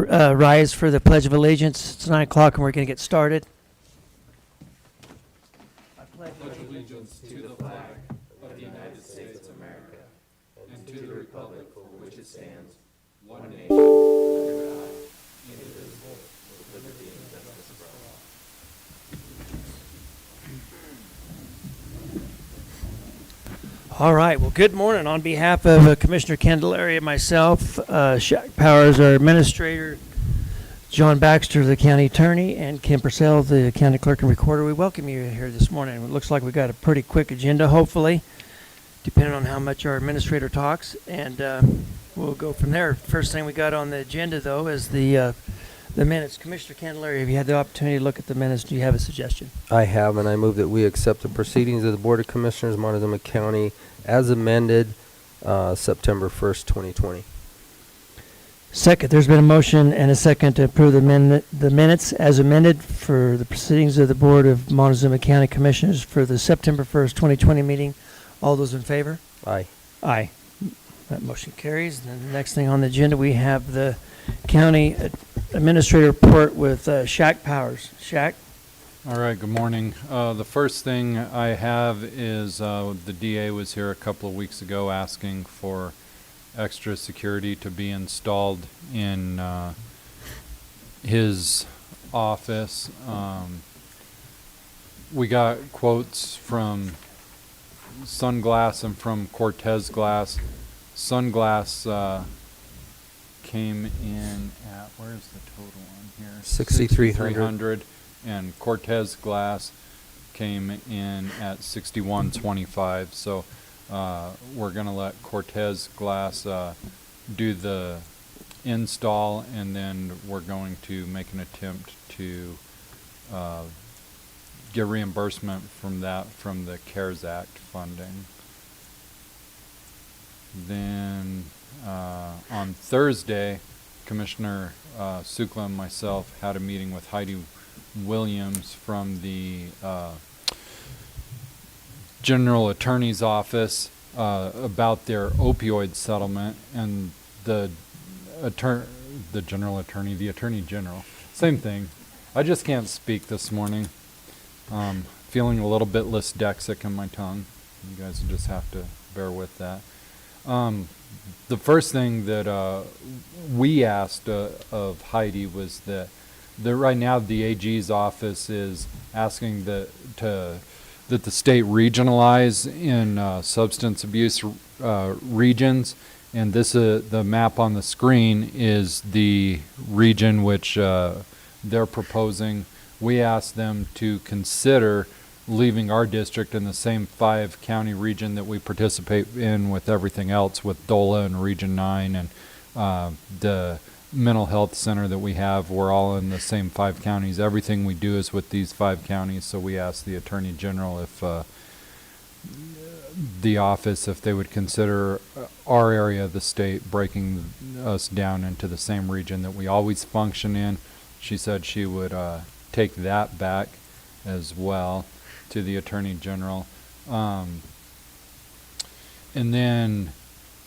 rise for the Pledge of Allegiance. It's 9 o'clock and we're going to get started. I pledge allegiance to the flag of the United States of America and to the republic for which it stands, one nation, under God, indivisible, with liberty and justice for all. All right. Well, good morning. On behalf of Commissioner Candelaria and myself, Shaq Powers, our administrator, John Baxter, the county attorney, and Kim Purcell, the county clerk and recorder, we welcome you here this morning. It looks like we've got a pretty quick agenda, hopefully, depending on how much our administrator talks, and we'll go from there. First thing we got on the agenda, though, is the minutes. Commissioner Candelaria, have you had the opportunity to look at the minutes? Do you have a suggestion? I have, and I move that we accept the proceedings of the Board of Commissioners, Montezuma County, as amended September 1st, 2020. Second, there's been a motion and a second to approve the minutes as amended for the proceedings of the Board of Montezuma County Commissioners for the September 1st, 2020 meeting. All those in favor? Aye. Aye. That motion carries. And then the next thing on the agenda, we have the county administrator report with Shaq Powers. Shaq? All right, good morning. The first thing I have is the DA was here a couple of weeks ago asking for extra security to be installed in his office. We got quotes from Sunglass and from Cortez Glass. Sunglass came in at, where's the total on here? 6,300. And Cortez Glass came in at 6125. So we're going to let Cortez Glass do the install, and then we're going to make an attempt to get reimbursement from that from the CARES Act funding. Then on Thursday, Commissioner Sukla and myself had a meeting with Heidi Williams from the General Attorney's Office about their opioid settlement, and the General Attorney, the Attorney General, same thing. I just can't speak this morning. Feeling a little bit dyslexic in my tongue. You guys will just have to bear with that. The first thing that we asked of Heidi was that right now the AG's office is asking that the state regionalize in substance abuse regions, and this the map on the screen is the region which they're proposing. We asked them to consider leaving our district in the same 5-county region that we participate in with everything else, with DOLA and Region 9 and the mental health center that we have. We're all in the same 5 counties. Everything we do is with these 5 counties. So we asked the Attorney General if the office, if they would consider our area of the state breaking us down into the same region that we always function in. She said she would take that back as well to the Attorney General. And then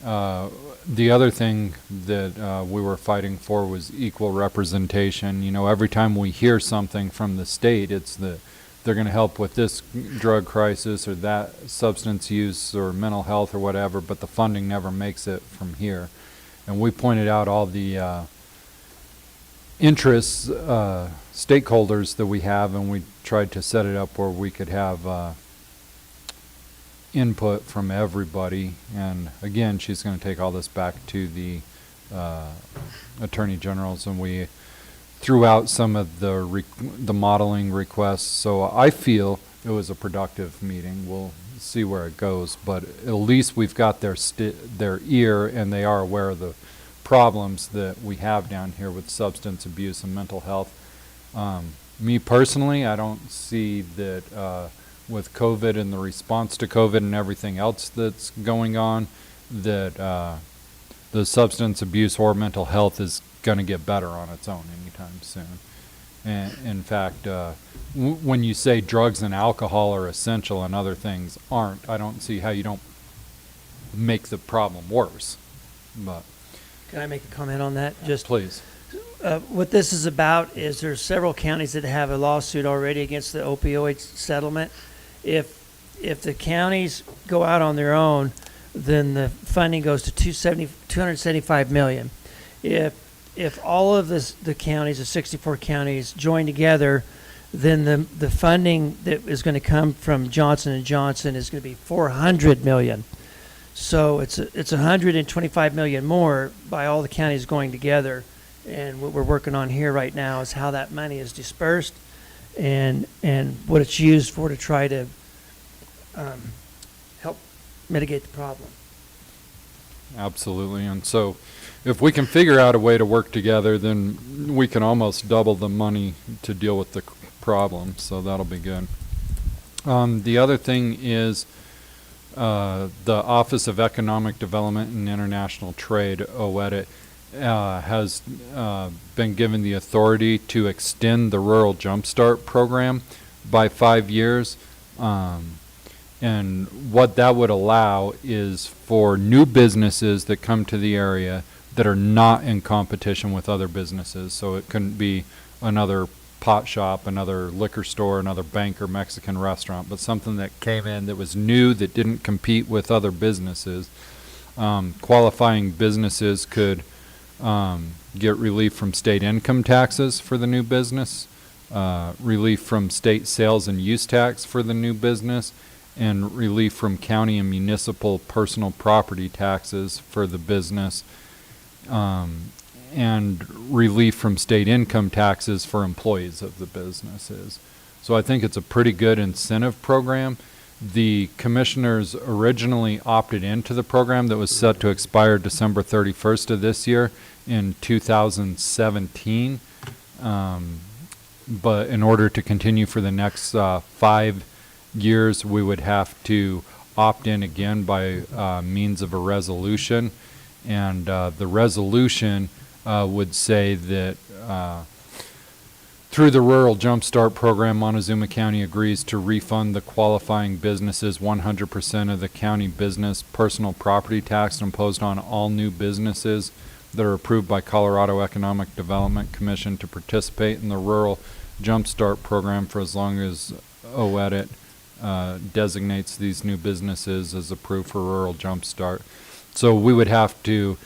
the other thing that we were fighting for was equal representation. You know, every time we hear something from the state, it's that they're going to help with this drug crisis or that substance use or mental health or whatever, but the funding never makes it from here. And we pointed out all the interests, stakeholders that we have, and we tried to set it up where we could have input from everybody. And again, she's going to take all this back to the Attorney Generals, and we threw out some of the modeling requests. So I feel it was a productive meeting. We'll see where it goes, but at least we've got their ear, and they are aware of the problems that we have down here with substance abuse and mental health. Me personally, I don't see that with COVID and the response to COVID and everything else that's going on, that the substance abuse or mental health is going to get better on its own anytime soon. And in fact, when you say drugs and alcohol are essential and other things aren't, I don't see how you don't make the problem worse. But Can I make a comment on that? Just please. what this is about is there's several counties that have a lawsuit already against the opioid settlement. If the counties go out on their own, then the funding goes to 275 million. If all of the counties, the 64 counties, join together, then the funding that is going to come from Johnson & Johnson is going to be 400 million. So it's 125 million more by all the counties going together. And what we're working on here right now is how that money is dispersed and what it's used for to try to help mitigate the problem. Absolutely. And so if we can figure out a way to work together, then we can almost double the money to deal with the problem. So that'll be good. The other thing is the Office of Economic Development and International Trade, OEDIT, has been given the authority to extend the Rural Jumpstart program by 5 years. And what that would allow is for new businesses that come to the area that are not in competition with other businesses. So it couldn't be another pot shop, another liquor store, another bank or Mexican restaurant, but something that came in that was new, that didn't compete with other businesses. Qualifying businesses could get relief from state income taxes for the new business, relief from state sales and use tax for the new business, and relief from county and municipal personal property taxes for the business, and relief from state income taxes for employees of the businesses. So I think it's a pretty good incentive program. The commissioners originally opted into the program that was set to expire December 31st of this year in 2017. But in order to continue for the next 5 years, we would have to opt in again by means of a resolution. And the resolution would say that through the Rural Jumpstart Program, Montezuma County agrees to refund the qualifying businesses 100% of the county business personal property tax imposed on all new businesses that are approved by Colorado Economic Development Commission to participate in the Rural Jumpstart Program for as long as OEDIT designates these new businesses as approved for Rural Jumpstart. So we would have to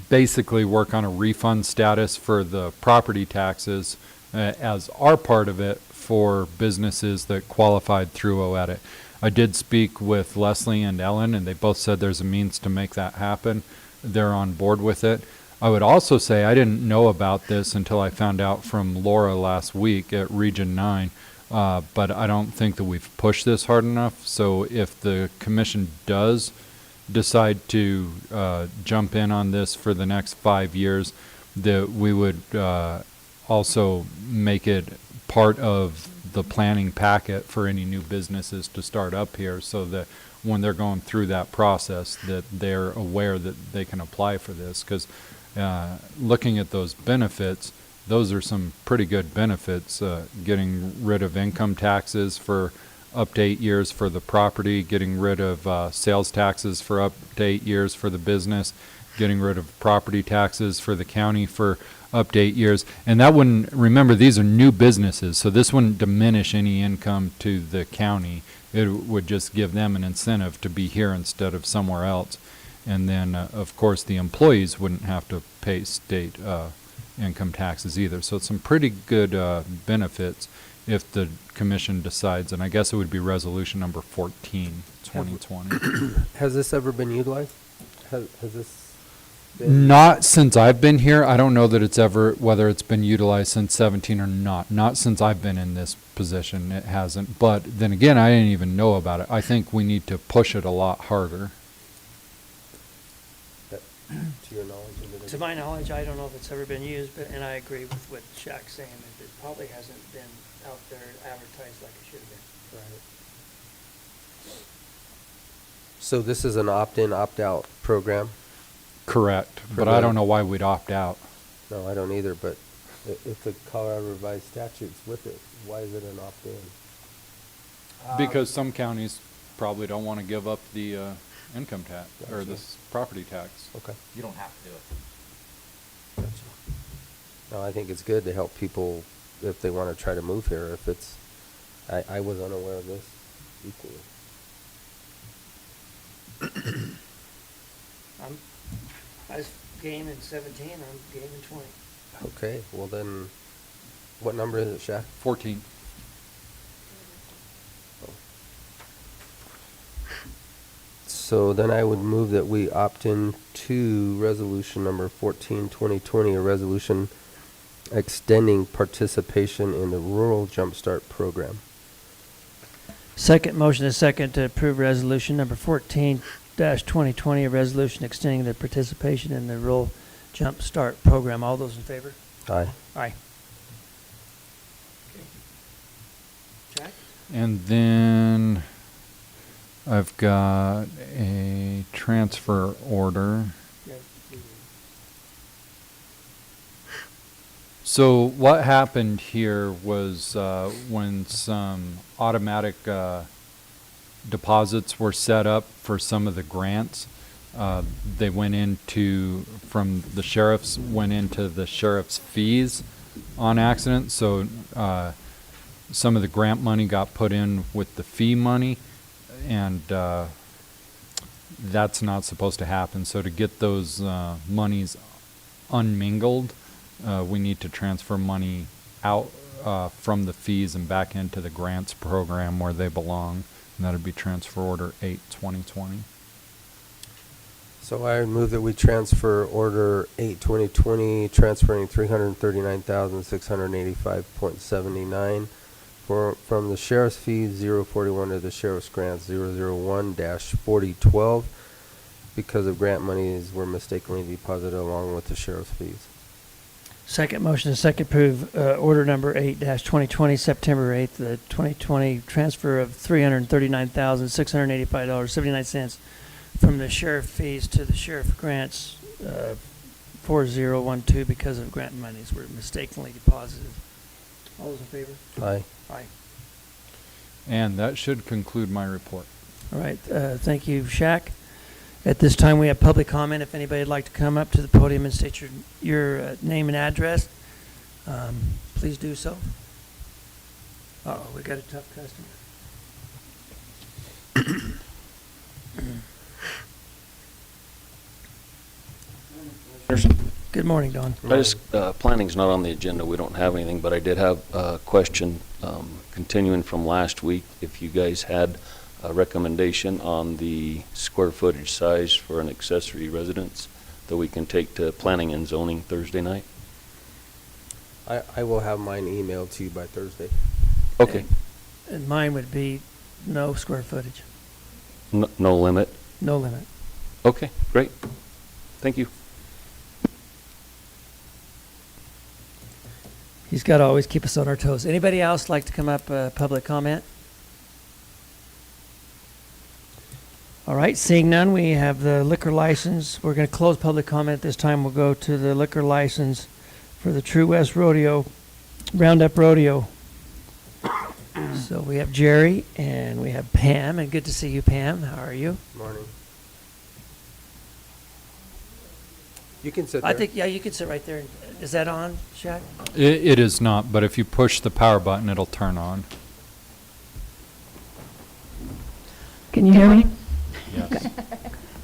basically work on a refund status for the property taxes as our part of it for businesses that qualified through OEDIT. I did speak with Leslie and Ellen, and they both said there's a means to make that happen. They're on board with it. I would also say I didn't know about this until I found out from Laura last week at Region 9, but I don't think that we've pushed this hard enough. So if the commission does decide to jump in on this for the next 5 years, that we would also make it part of the planning packet for any new businesses to start up here, so that when they're going through that process that they're aware that they can apply for this. Because looking at those benefits, those are some pretty good benefits, getting rid of income taxes for up to 8 years for the property, getting rid of sales taxes for up to 8 years for the business, getting rid of property taxes for the county for up to 8 years. And that wouldn't, remember, these are new businesses, so this wouldn't diminish any income to the county. It would just give them an incentive to be here instead of somewhere else. And then, of course, the employees wouldn't have to pay state income taxes either. So it's some pretty good benefits if the commission decides, and I guess it would be resolution number 14, 2020. Has this ever been utilized? Has this been? Not since I've been here. I don't know that it's ever, whether it's been utilized since 17 or not. Not since I've been in this position, it hasn't. But then again, I didn't even know about it. I think we need to push it a lot harder. To your knowledge? To my knowledge, I don't know if it's ever been used, but and I agree with what Shaq's saying. It probably hasn't been out there advertised like it should have been. Right. So this is an opt-in, opt-out program? Correct. But I don't know why we'd opt out. No, I don't either, but if the Colorado Revised Statute's with it, why is it an opt-in? Because some counties probably don't want to give up the income tax or Gotcha. this property tax. Okay. You don't have to do it. Gotcha. No, I think it's good to help people if they want to try to move here. If it's, I was unaware of this equally. I was game in 17, I'm game in 20. Okay, well then, what number is it, Shaq? 14. So then I would move that we opt in to resolution number 14, 2020, a resolution extending participation in the Rural Jumpstart Program. Second, motion is second to approve resolution number 14-2020, a resolution extending the participation in the Rural Jump Start Program. All those in favor? Aye. Aye. Jack? And then I've got a transfer order. So what happened here was when some automatic deposits were set up for some of the grants, they went into, from the sheriff's, went into the sheriff's fees on accident. So some of the grant money got put in with the fee money, and that's not supposed to happen. So to get those monies unmingled, we need to transfer money out from the fees and back into the grants program where they belong. And that would be transfer order 8/2020. So I would move that we transfer order 8/2020, transferring $339,685.79 from the sheriff's fees 041 to the sheriff's grants 001-4012 because of grant monies were mistakenly deposited along with the sheriff's fees. Second, motion is second approve order number 8-2020, September 8th, the 2020 transfer of $339,685.79 from the sheriff fees to the sheriff grants 4012 because of grant monies were mistakenly deposited. All those in favor? Aye. Aye. And that should conclude my report. All right, thank you, Shaq. At this time, we have public comment. If anybody would like to come up to the podium and state your name and address, please do so. Uh-oh, we got a tough customer. Good morning, Don. Planning's not on the agenda. We don't have anything, but I did have a question continuing from last week. If you guys had a recommendation on the square footage size for an accessory residence that we can take to planning and zoning Thursday night? I will have mine emailed to you by Thursday. Okay. And mine would be no square footage, No limit? no limit. Okay, great. Thank you. He's got to always keep us on our toes. Anybody else like to come up, public comment? All right, seeing none, we have the liquor license. We're going to close public comment this time. We'll go to the liquor license for the True West Rodeo, Roundup Rodeo. So we have Jerry and we have Pam, and good to see you, Pam. How are you? Morning. You can sit there. I think, yeah, you can sit right there. Is that on, Shaq? It is not, but if you push the power button, it'll turn on. Can you hear me? Yes.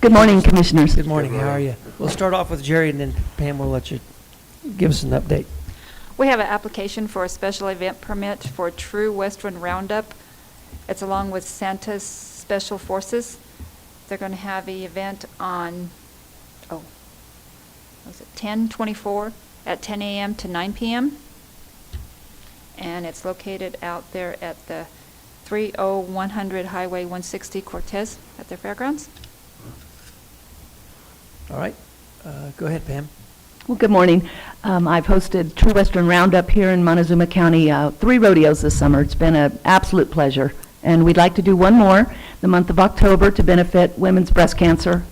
Good morning, Commissioners. Good morning, how are you? We'll start off with Jerry, and then Pam will let you give us an update. We have an application for a special event permit for True Western Roundup. It's along with Santa's Special Forces. They're going to have an event on, what was it, 10/24 at 10 a.m. to 9 p.m. And it's located out there at the 30100 Highway 160 Cortez at their fairgrounds. All right, go ahead, Pam. Well, good morning. I've hosted True Western Roundup here in Montezuma County, 3 rodeos this summer. It's been an absolute pleasure. And we'd like to do one more the month of October to benefit women's breast cancer,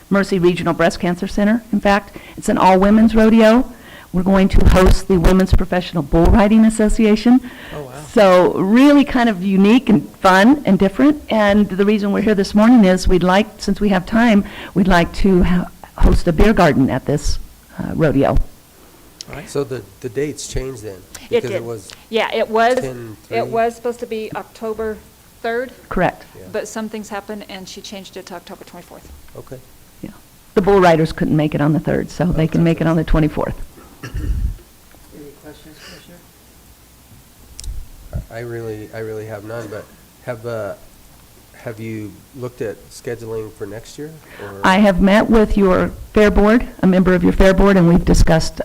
Mercy Regional Breast Cancer Center. In fact, it's an all-women's rodeo. We're going to host the Women's Professional Bull Riding Association. Oh, wow. So really kind of unique and fun and different. And the reason we're here this morning is we'd like, since we have time, we'd like to host a beer garden at this rodeo. All right. So the dates changed then? It Because did. it was, Yeah, it was, 10-3? it was supposed to be October 3rd, Correct. Yeah. but some things happened, and she changed it to October 24th. okay. Yeah. The bull riders couldn't make it on the 3rd, so they can make it on the 24th. Any questions, Commissioner? I really have none, but have you looked at scheduling for next year? Or- I have met with your fair board, a member of your fair board, and we've discussed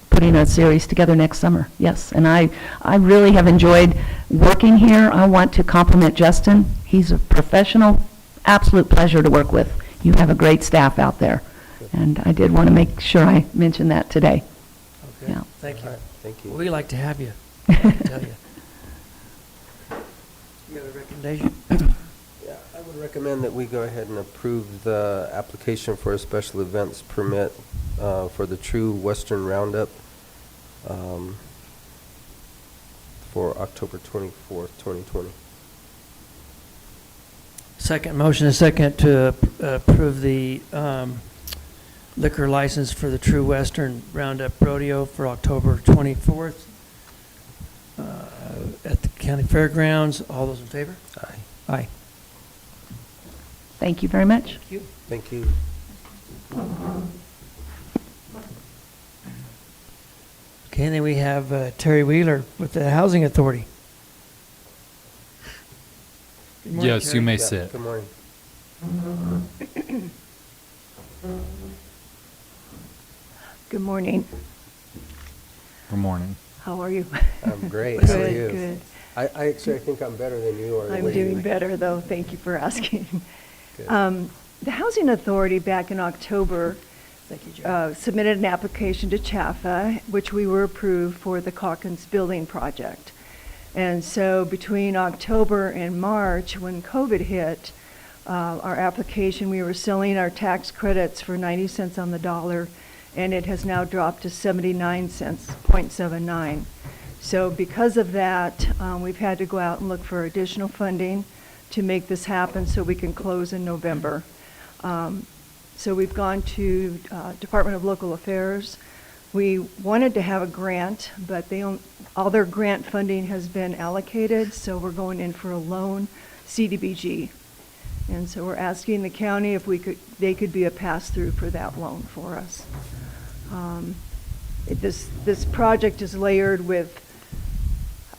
putting a series together next summer, yes. And I really have enjoyed working here. I want to compliment Justin. He's a professional, absolute pleasure to work with. You have a great staff out there. And I did want to make sure I mentioned that today. Okay, Yeah. thank you. All right, thank you. We like to have you, I can tell you. You have a recommendation? Yeah, I would recommend that we go ahead and approve the application for a special events permit for the True Western Roundup for October 24th, 2020. Second, motion is second to approve the liquor license for the True Western Roundup Rodeo for October 24th at the county fairgrounds. All those in favor? Aye. Aye. Thank you very much. Thank you. Thank you. Okay, and then we have Terry Wheeler with the Housing Authority. Good morning, Yes, Terry. you may Yeah, sit. Good morning. Good morning. Good morning. How are you? I'm great. How are Good, you? good. I actually think I'm better than you are. the I'm way you- doing better, though. Thank you for asking. Good. The Housing Authority back in October Thank you, Joe. submitted an application to CHAFA, which we were approved for the Calkins Building Project. And so between October and March, when COVID hit, our application, we were selling our tax credits for 90 cents on the dollar, and it has now dropped to 79 cents, 0.79. So because of that, we've had to go out and look for additional funding to make this happen so we can close in November. So we've gone to Department of Local Affairs. We wanted to have a grant, but all their grant funding has been allocated, so we're going in for a loan, CDBG. And so we're asking the county if they could be a pass-through for that loan for us. This project is layered with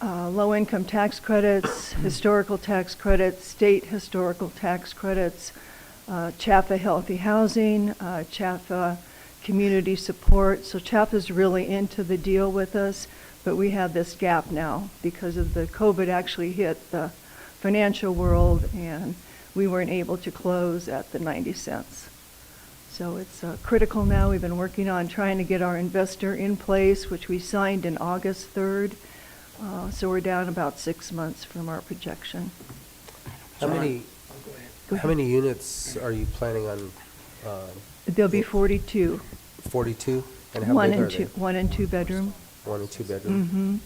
low-income tax credits, historical tax credits, state historical tax credits, CHAFA Healthy Housing, CHAFA Community Support. So CHAFA's really into the deal with us, but we have this gap now because of the COVID actually hit the financial world, and we weren't able to close at the 90 cents. So it's critical now. We've been working on trying to get our investor in place, which we signed in August 3rd. So we're down about 6 months from our projection. How many, Go how ahead. many units are you planning on? There'll be 42. 42? And how big are they? 1 and 2 bedroom. 1 and 2 bedroom? Mm-hmm.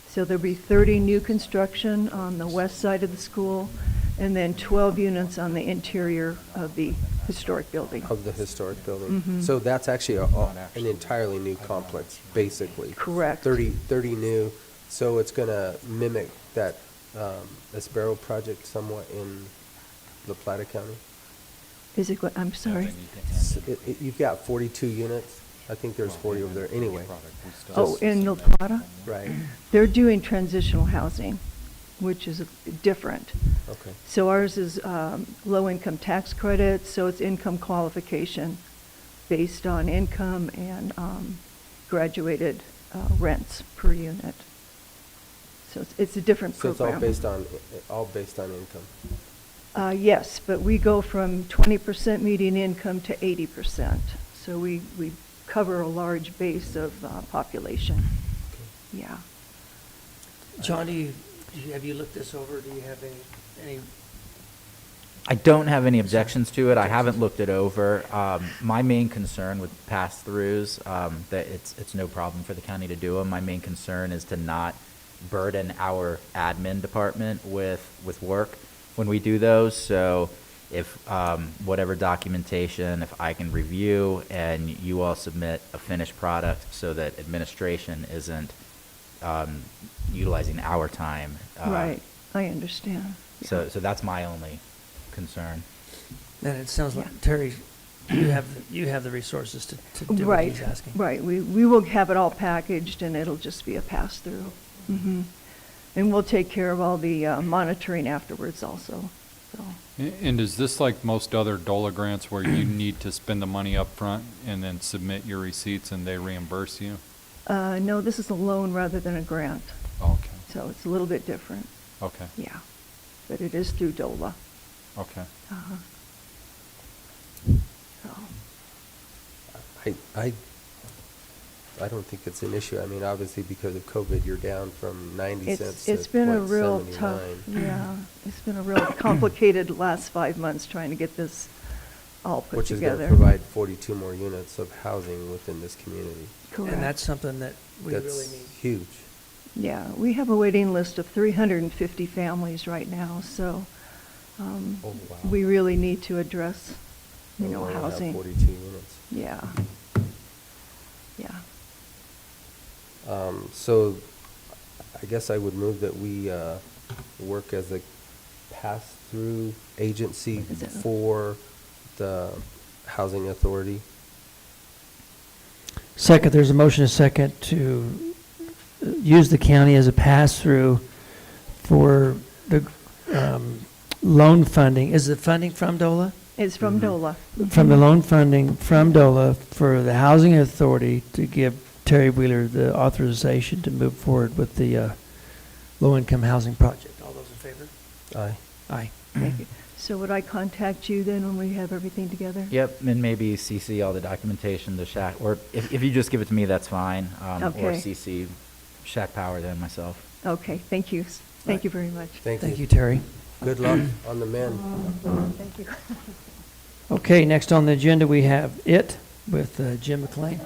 So there'll be 30 new construction on the west side of the school, and then 12 units on the interior of the historic building. Of the historic building? Mhm. So that's actually an entirely new complex, basically? Correct. 30 new, so it's going to mimic that Esparro project somewhat in La Plata County? Is it, I'm sorry? You've got 42 units? I think there's 40 over there, anyway. Oh, in La Plata? Right, They're doing transitional housing, which is different. okay. So ours is low-income tax credits, so it's income qualification based on income and graduated rents per unit. So it's a different So it's program. all based on income? Yes, but we go from 20% median income to 80%. So we cover a large base of population. Yeah. John, have you looked this over? Do you have any? I don't have any objections to it. I haven't looked it over. My main concern with pass-throughs, that it's no problem for the county to do them. My main concern is to not burden our admin department with work when we do those. So if whatever documentation, if I can review and you all submit a finished product so that administration isn't utilizing our time. Right, I understand. So that's my only concern. And it sounds Yeah. like, Terry, you have the resources to do what Right, he's asking. right. We will have it all packaged, and it'll just be a pass-through. Mhm. And we'll take care of all the monitoring afterwards also, so. And is this like most other DOLA grants where you need to spend the money up front and then submit your receipts and they reimburse you? No, this is a loan rather than a grant, Okay, so it's a little bit different, okay, yeah. But it is through DOLA. okay. Uh-huh. So, I don't think it's an issue. I mean, obviously because of COVID, you're down from 90 cents to it's been a real tough, 0.79, yeah, it's been a real complicated last 5 months trying to get this all put which is going together. to provide 42 more units of housing within this community. Correct. And that's something that we really That's need. huge. Yeah, we have a waiting list of 350 families right now, so Oh, wow. we really need to address, We only have housing. 42 units. Yeah. Yeah. So I guess I would move that we work as a pass-through agency Is it- for the housing authority. Second, there's a motion, a second, to use the county as a pass-through for the loan funding. Is the funding from DOLA? It's from Mhm. DOLA. From the loan funding from DOLA for the housing authority to give Terry Wheeler the authorization to move forward with the low-income housing project. All those in favor? Aye. Aye. Thank you. So would I contact you then when we have everything together? Yep, and maybe CC all the documentation to Shack, or if you just give it to me, that's fine. Or Okay. CC Shack Power then myself. Okay, thank you. Thank you very much. Thank you, Terry. Good luck on the men. Thank you. Okay, next on the agenda, we have it with Jim McLean.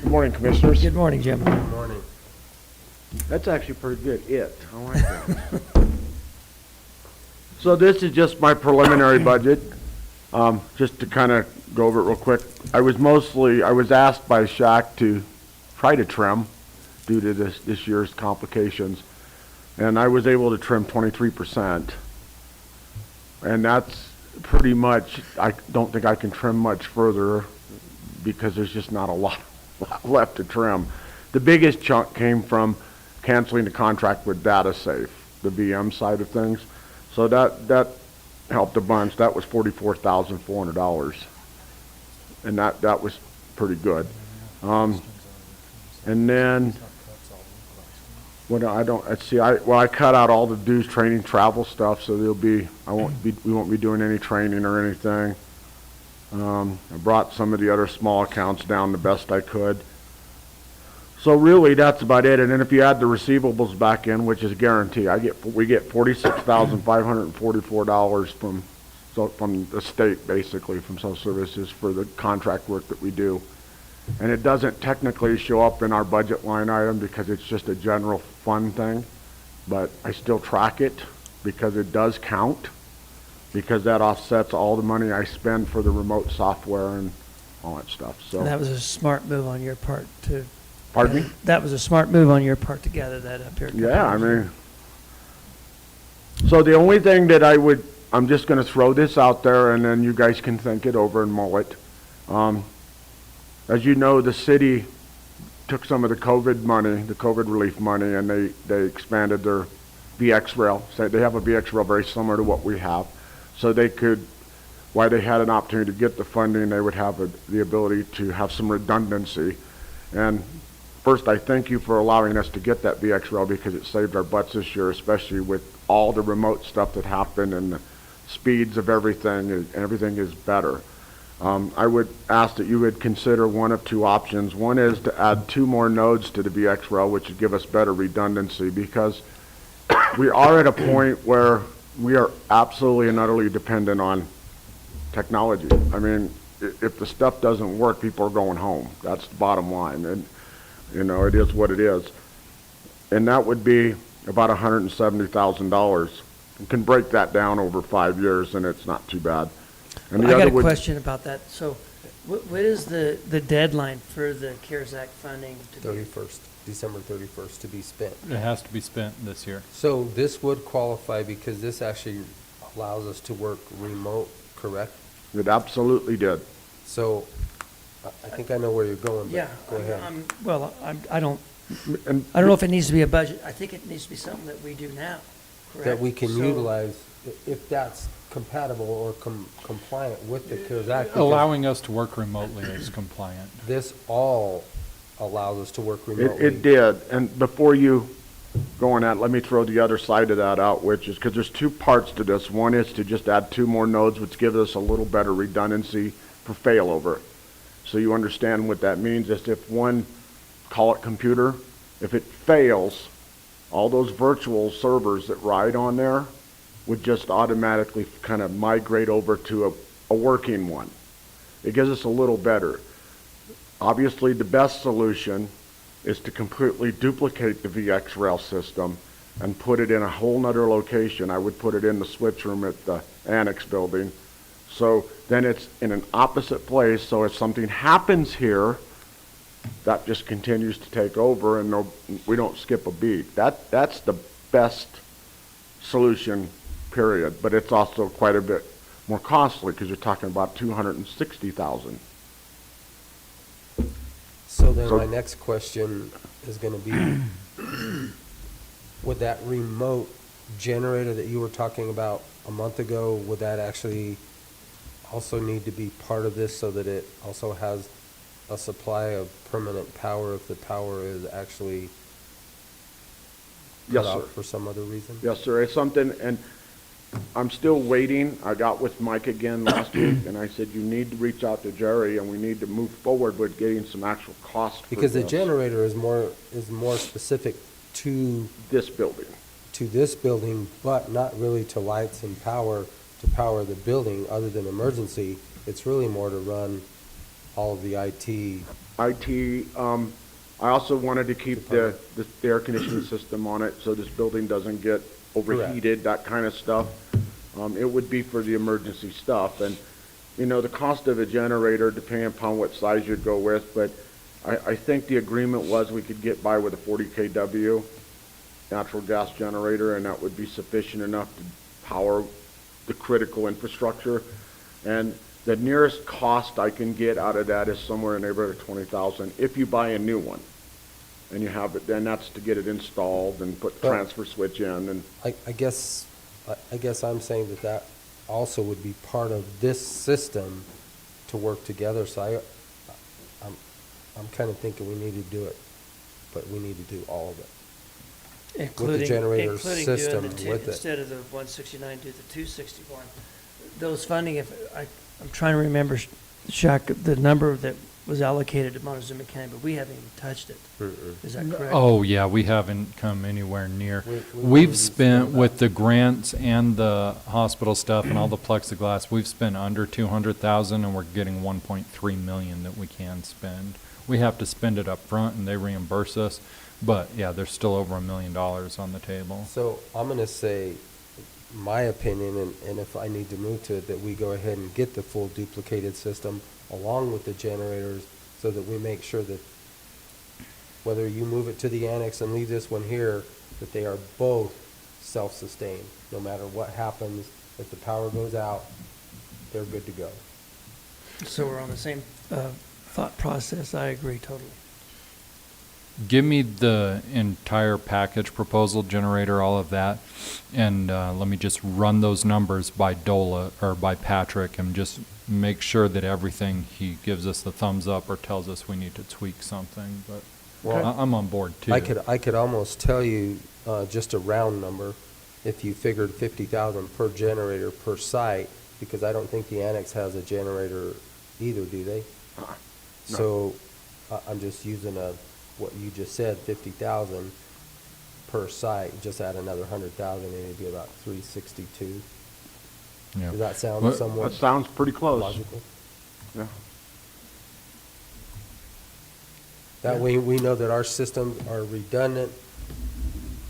Good morning, Commissioners. Good morning, Jim. Good morning. That's actually pretty good, I like that. So this is just my preliminary budget, just to kind of go over it real quick. I was asked by Shack to try to trim due to this year's complications, and I was able to trim 23%. And that's pretty much, I don't think I can trim much further because there's just not a lot left to trim. The biggest chunk came from canceling the contract with DataSafe, the VM side of things. So that helped a bunch. That was $44,400. And that was pretty good. And then, I cut out all the dues, training, travel stuff, so we won't be doing any training or anything. I brought some of the other small accounts down the best I could. So really, that's about it. And then if you add the receivables back in, which is a guarantee, we get $46,544 from the state, basically, from social services for the contract work that we do. And it doesn't technically show up in our budget line item because it's just a general fund thing, but I still track it because it does count, because that offsets all the money I spend for the remote software and all that stuff. So. And that was a smart move on your part to. Pardon me? That was a smart move on your part to gather that up here. Yeah, I mean, so the only thing that I'm just gonna throw this out there and then you guys can think it over and mull it. As you know, the city took some of the COVID money, the COVID relief money, and they expanded their BX rail. So they have a BX rail very similar to what we have. So they could, while they had an opportunity to get the funding, they would have the ability to have some redundancy. And first, I thank you for allowing us to get that BX rail because it saved our butts this year, especially with all the remote stuff that happened and the speeds of everything, and everything is better. I would ask that you would consider one of two options. One is to add 2 more nodes to the BX rail, which would give us better redundancy, because we are at a point where we are absolutely and utterly dependent on technology. I mean, if the stuff doesn't work, people are going home. That's the bottom line. And it is what it is. And that would be about $170,000. You can break that down over 5 years, and it's not too bad. And the I got other a would- question about that. So what is the deadline for the CARES Act funding to be? 31st, December 31st to be spent. It has to be spent this year. So this would qualify because this actually allows us to work remote, correct? It absolutely did. So I think I know where you're going, Yeah. but go ahead. I don't And know if it needs to be a budget. I think it needs to be something that we do now, correct? That we can So- utilize if that's compatible or compliant with the CARES Act. because Allowing us to work remotely is compliant. This all allows us to work remotely. it did. And before you go on that, let me throw the other side of that out, which is, because there's two parts to this. One is to just add 2 more nodes, which gives us a little better redundancy for failover. So you understand what that means, is if one, call it computer, if it fails, all those virtual servers that ride on there would just automatically kind of migrate over to a working one. It gives us a little better. Obviously, the best solution is to completely duplicate the VX rail system and put it in a whole nother location. I would put it in the switch room at the annex building. So then it's in an opposite place, so if something happens here, that just continues to take over and we don't skip a beat. That's the best solution, period. But it's also quite a bit more costly because you're talking about $260,000. So then So- my next question is gonna be, would that remote generator that you were talking about a month ago, would that actually also need to be part of this so that it also has a supply of permanent power if the power is actually Yes, cut sir. out for some other reason? Yes, sir, it's something, and I'm still waiting. I got with Mike again last week, and I said, you need to reach out to Jerry, and we need to move forward with getting some actual cost for Because the this. generator is more specific to This building. this building, but not really to lights and power, to power the building, other than emergency. It's really more to run all of the IT. IT, I also wanted to keep the air conditioning system on it, so this building doesn't get overheated, that kind of stuff. It would be for the emergency stuff, and, the cost of a generator, depending upon what size you'd go with, but I think the agreement was we could get by with a 40 kW natural gas generator, and that would be sufficient enough to power the critical infrastructure. And the nearest cost I can get out of that is somewhere in the neighborhood of $20,000 if you buy a new one. And you have it, then that's to get it installed and put the But- transfer switch in, and I guess I'm saying that also would be part of this system to work together, so I'm kind of thinking we need to do it, but we need to do all of it. Including, generator including doing system the with it. instead of the 169, do the 261. Those funding, I'm trying to remember, Shaq, the number that was allocated to Montezuma County, but we haven't even touched it. Is that correct? Oh, yeah, we haven't come anywhere near. We've We've spent, about- with the grants and the hospital stuff and all the plexiglass, we've spent under 200,000 and we're getting 1.3 million that we can spend. We have to spend it up front and they reimburse us, but yeah, there's still over $1 million on the table. So I'm gonna say, my opinion, and if I need to move to it, that we go ahead and get the full duplicated system along with the generators, so that we make sure that whether you move it to the annex and leave this one here, that they are both self-sustained. No matter what happens, if the power goes out, they're good to go. So we're on the same thought process. I agree totally. Give me the entire package proposal, generator, all of that, and let me just run those numbers by Dola, or by Patrick, and just make sure that everything he gives us the thumbs up or tells us we need to tweak something, but Well, I'm on board too. I could almost tell you, just a round number, if you figured 50,000 per generator per site, because I don't think the annex has a generator either, do they? No. So, I'm just using what you just said, 50,000 per site, just add another 100,000, and it'd be about 362. Yeah. Does that sound Well, somewhat that sounds pretty close. logical? Yeah. That way, we know that our systems are redundant,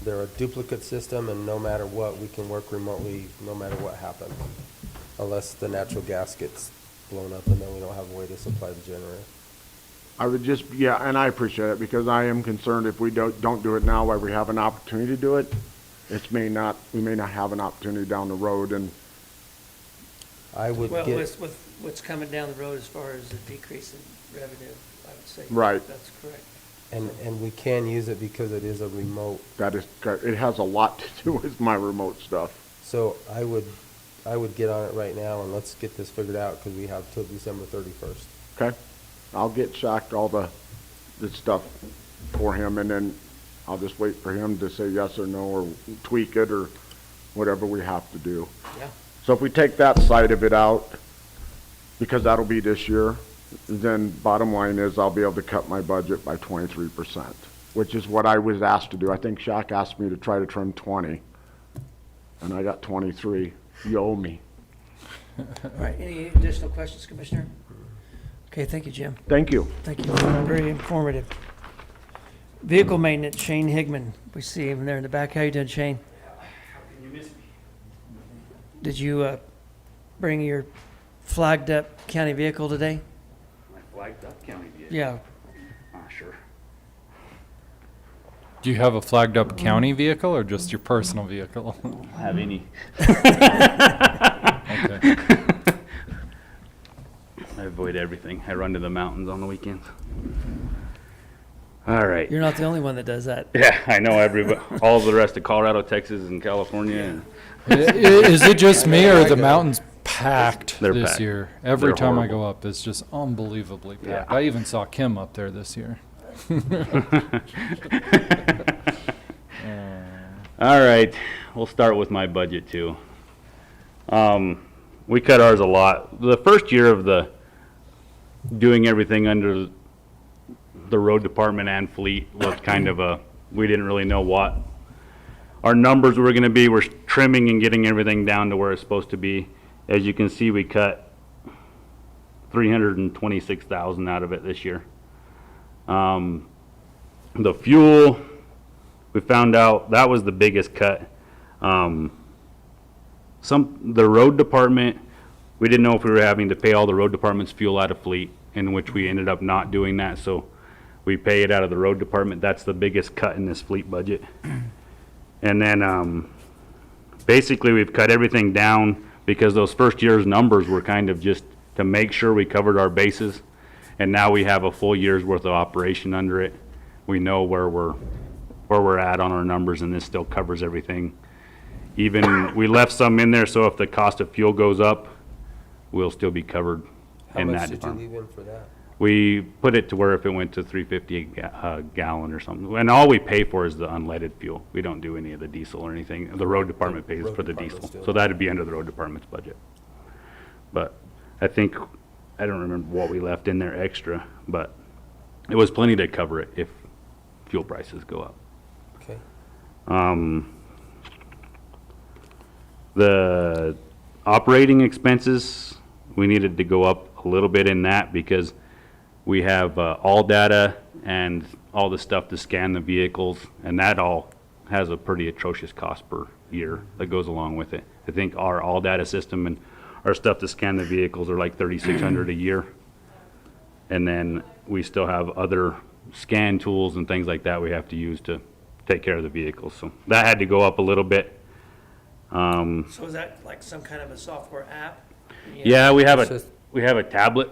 they're a duplicate system, and no matter what, we can work remotely, no matter what happens. Unless the natural gas gets blown up, and then we don't have a way to supply the generator. I would just, yeah, and I appreciate it, because I am concerned if we don't do it now while we have an opportunity to do it, we may not have an opportunity down the road, and I would Well, get, with what's coming down the road as far as the decrease in revenue, I would say. Right. That's correct. and we can use it because it is a remote. that is, it has a lot to do with my remote stuff. So I would get on it right now, and let's get this figured out, because we have till December 31st. Okay? I'll get Shaq all the stuff for him, and then I'll just wait for him to say yes or no, or tweak it, or whatever we have to do. Yeah. So if we take that side of it out, because that'll be this year, then bottom line is I'll be able to cut my budget by 23%, which is what I was asked to do. I think Shaq asked me to try to trim 20, and I got 23. You owe me. All right, any additional questions, Commissioner? Okay, thank you, Jim. Thank you. Thank you, very informative. Vehicle maintenance, Shane Higman. We see him there in the back. How you doing, Shane? Did you bring your flagged up county vehicle today? My flagged up county vehicle? Yeah. Sure. Do you have a flagged up county vehicle or just your personal vehicle? Have any? Okay. I avoid everything. I run to the mountains on the weekends. All right. You're not the only one that does that. Yeah, I know everybody, all the rest of Colorado, Texas, and California. And Is it just me or are the mountains packed They're this packed. year? Every They're time I horrible. go up, it's just unbelievably packed. Yeah. I even saw Kim up there this year. All right, we'll start with my budget too. We cut ours a lot. The first year of doing everything under the road department and fleet was kind of we didn't really know what our numbers were gonna be. We're trimming and getting everything down to where it's supposed to be. As you can see, we cut 326,000 out of it this year. The fuel, we found out that was the biggest cut. The road department, we didn't know if we were having to pay all the road department's fuel out of fleet, in which we ended up not doing that, so we pay it out of the road department. That's the biggest cut in this fleet budget. And then basically we've cut everything down because those first year's numbers were kind of just to make sure we covered our bases. And now we have a full year's worth of operation under it. We know where we're at on our numbers, and this still covers everything. Even, we left some in there, so if the cost of fuel goes up, we'll still be covered How in much that did you department. leave in for that? We put it to where if it went to 350 a gallon or something, and all we pay for is the unleaded fuel. We don't do any of the diesel or anything. The road department pays road for the department's diesel, doing so it. that'd be under the road department's budget. But I think, I don't remember what we left in there extra, but it was plenty to cover it if fuel prices go up. Okay. The operating expenses, we needed to go up a little bit in that because we have all data and all the stuff to scan the vehicles, and that all has a pretty atrocious cost per year that goes along with it. I think our all data system and our stuff to scan the vehicles are like $3,600 a year. And then we still have other scan tools and things like that we have to use to take care of the vehicles. So that had to go up a little bit. So is that like some kind of a software app? Yeah, we have It's a just- we have a tablet,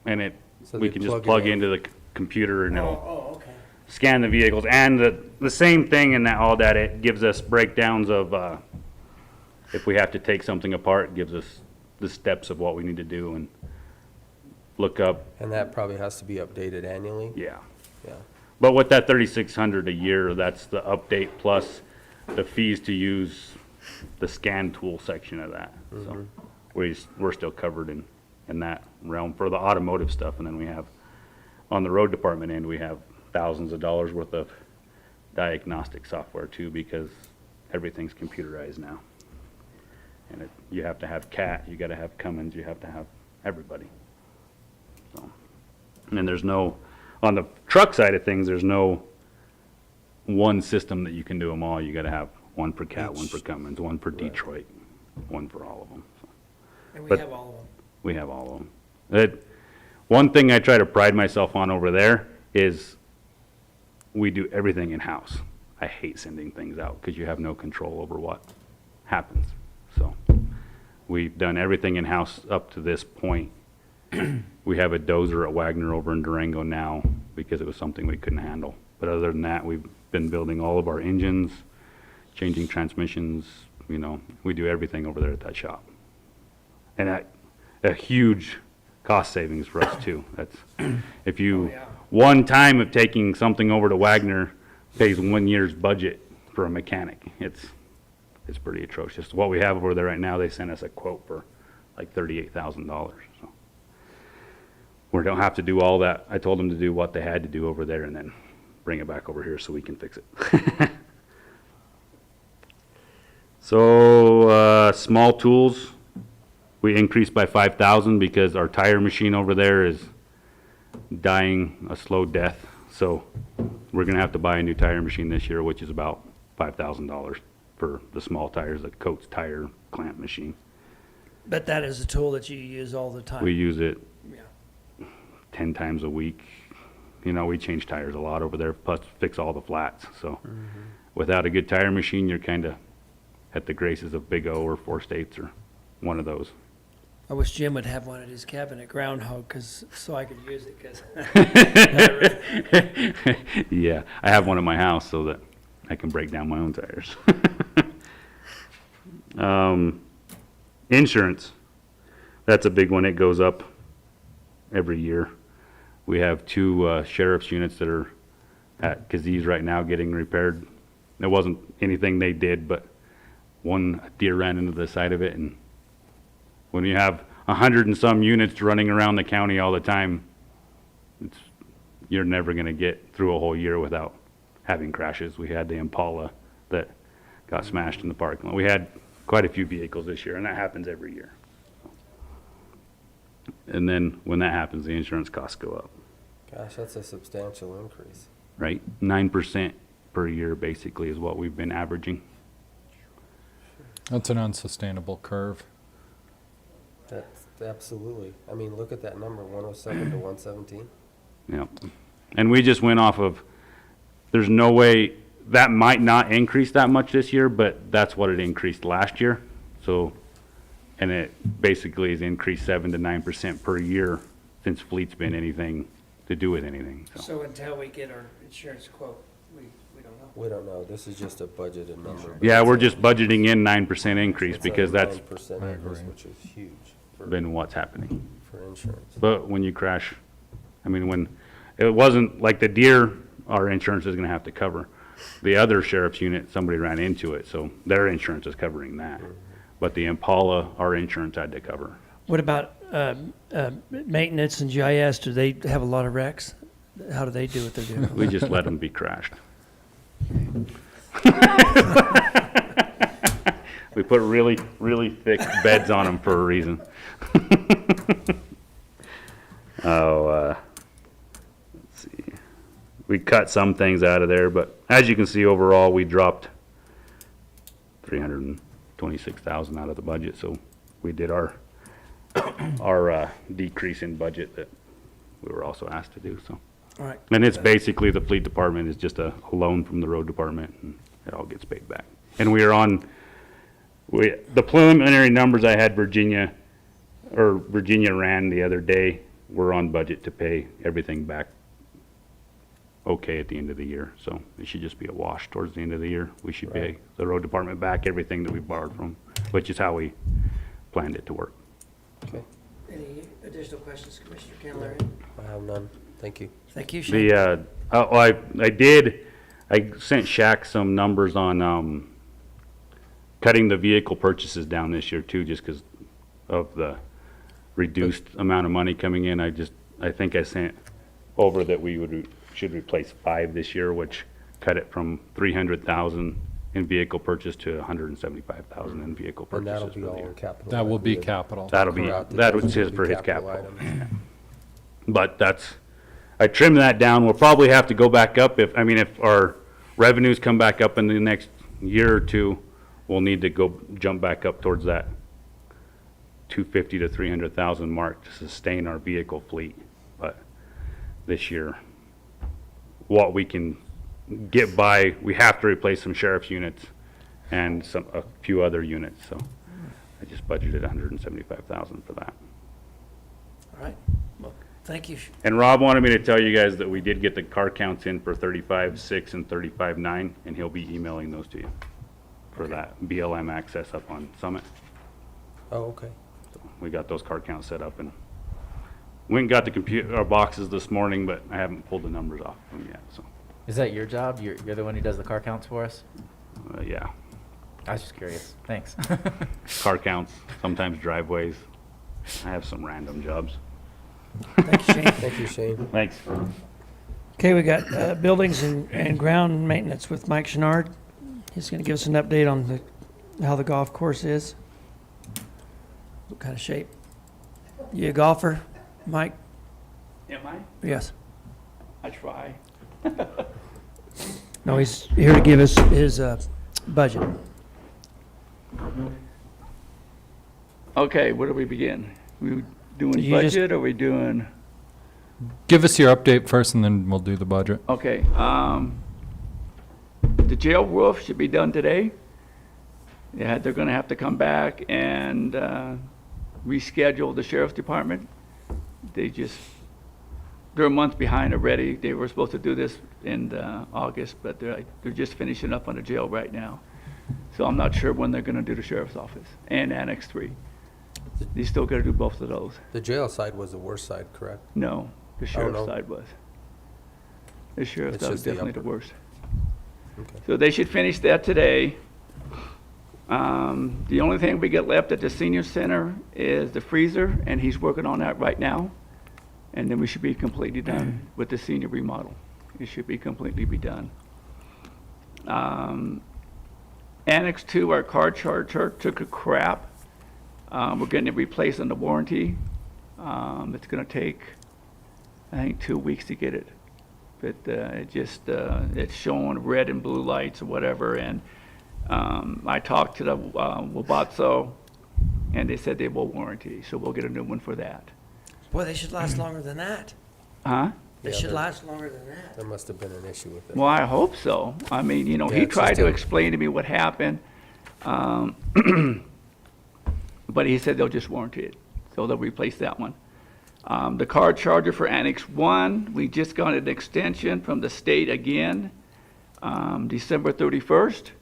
and So we they can just plug it plug in. into the computer and it'll Oh, okay. scan the vehicles. And the same thing in that all that it gives us breakdowns of if we have to take something apart, it gives us the steps of what we need to do and look up. And that probably has to be updated annually? Yeah. Yeah. But with that 3,600 a year, that's the update plus the fees to use the scan tool section of that. So we're still covered in that realm for the automotive stuff. And then we have, on the road department end, we have thousands of dollars worth of diagnostic software too, because everything's computerized now. And you have to have CAT, you gotta have Cummins, you have to have everybody. So, and then there's no, on the truck side of things, there's no one system that you can do them all. You gotta have one for Cat, one for Cummins, one for Detroit, one for all of them. So And we But- have all of them. we have all of them. One thing I try to pride myself on over there is we do everything in-house. I hate sending things out because you have no control over what happens. So we've done everything in-house up to this point. We have a dozer at Wagner over in Durango now because it was something we couldn't handle. But other than that, we've been building all of our engines, changing transmissions, you know, we do everything over there at that shop. And a huge cost savings for us too. That's, if you, one time of taking something over to Wagner pays 1 year's budget for a mechanic. It's pretty atrocious. What we have over there right now, they sent us a quote for like $38,000. So we don't have to do all that. I told them to do what they had to do over there and then bring it back over here so we can fix it. So, small tools, we increased by 5,000 because our tire machine over there is dying a slow death. So we're gonna have to buy a new tire machine this year, which is about $5,000 for the small tires, the Coates tire clamp machine. But that is a tool that you use all the time. We use it Yeah. 10 times a week. You know, we change tires a lot over there, plus fix all the flats. So without a good tire machine, you're kind of at the graces of Big O or Four States or one of those. I wish Jim would have one at his cabin at Groundhog, so I could use it, because Yeah, I have one at my house so that I can break down my own tires. Insurance, that's a big one. It goes up every year. We have 2 sheriff's units that are at Kazee right now getting repaired. It wasn't anything they did, but one deer ran into the side of it, and when you have 100 and some units running around the county all the time, you're never going to get through a whole year without having crashes. We had the Impala that got smashed in the parking lot. We had quite a few vehicles this year, and that happens every year. And then when that happens, the insurance costs go up, Gosh, that's a substantial increase. right? 9% per year basically is what we've been averaging. That's an unsustainable curve. That's absolutely. I mean, look at that number, 107 to 117. Yeah. And we just went off of, there's no way, that might not increase that much this year, but that's what it increased last year. So, and it basically has increased 7 to 9% per year since fleet's been anything to do with anything. So so until we get our insurance quote, we don't know. We don't know. This is just a budgeted number. but yeah, it's we're a- just budgeting in 9% increase it's a because that's 9% I increase, agree. which is huge for, been what's happening. for insurance. But when you crash, I mean, when, it wasn't like the deer, our insurance is gonna have to cover. The other sheriff's unit, somebody ran into it, so their insurance is covering that. But the Impala, our insurance had to cover. What about maintenance and GIS? Do they have a lot of wrecks? How do they do what they're doing? We just let them be crashed. We put really, really thick beds on them for a reason. Let's see. We cut some things out of there, but as you can see, overall, we dropped 326,000 out of the budget, so we did our decrease in budget that we were also asked to do, so. All right. And it's basically, the fleet department is just a loan from the road department, and it all gets paid back. And we are on, the preliminary numbers I had Virginia ran the other day, we're on budget to pay everything back okay at the end of the year. So it should just be a wash towards the end of the year. We should pay Right. the road department back everything that we borrowed from, which is how we planned it to work. Okay, Any additional questions, Commissioner Candelaria? I have none. Thank you. Thank you, Shane. I sent Shaq some numbers on, cutting the vehicle purchases down this year too, just because of the reduced amount of money coming in. I think I sent over that we should replace 5 this year, which cut it from 300,000 in vehicle purchase to 175,000 in vehicle And purchases that'll for be the all year. capital. That will like be we had capital. That'll be, throughout the that budget was will his be for his capital capital. items. But that's, I trimmed that down. We'll probably have to go back up if our revenues come back up in the next year or two, we'll need to go jump back up towards that 250 to 300,000 mark to sustain our vehicle fleet. But this year, what we can get by, we have to replace some sheriff's units and a few other units. So I just budgeted 175,000 for that. All right. Well, thank you. And Rob wanted me to tell you guys that we did get the car counts in for 35.6 and 35.9, and he'll be emailing those to you for that BLM access up on Summit. Oh, okay. So we got those car counts set up, and went and got the our boxes this morning, but I haven't pulled the numbers off them yet. So Is that your job? You're the one who does the car counts for us? yeah, I was just curious. Thanks. car counts, sometimes driveways. I have some random jobs. Thank you, Shane. Thank you, Shane. Thanks. Okay, we got buildings and ground maintenance with Mike Chenard. He's going to give us an update on how the golf course is. What kind of shape? You a golfer, Mike? Am I? Yes. I try. No, he's here to give us his budget. Okay, where do we begin? We doing You just- budget, or we doing, Give us your update first, and then we'll do the budget. okay, the jail roof should be done today. Yeah, they're gonna have to come back and, reschedule the sheriff's department. They're a month behind already. They were supposed to do this in, August, but they're just finishing up on the jail right now. So I'm not sure when they're gonna do the sheriff's office and Annex 3. They still gotta do both of those. The jail side was the worst side, correct? No, the sheriff's no. side was. The sheriff's It's side was just the definitely the upper. worst. Okay. So they should finish that today. The only thing we get left at the senior center is the freezer, and he's working on that right now. And then we should be completely done with the senior remodel. It should be completely be done. Annex 2, our car charger took a crap. We're getting it replaced under warranty. It's gonna take, I think, 2 weeks to get it. But it's showing red and blue lights or whatever, and I talked to the Wabatso, and they said they will warranty, so we'll get a new one for that. Boy, they should last longer than that. Huh? They Yeah, should they're- last longer than that. There must have been an issue with it. Well, I hope so. I mean, Yeah, he it's tried just to a- explain to me what happened, but he said they'll just warranty it, so they'll replace that one. The car charger for Annex 1, we just got an extension from the state again, December 31st,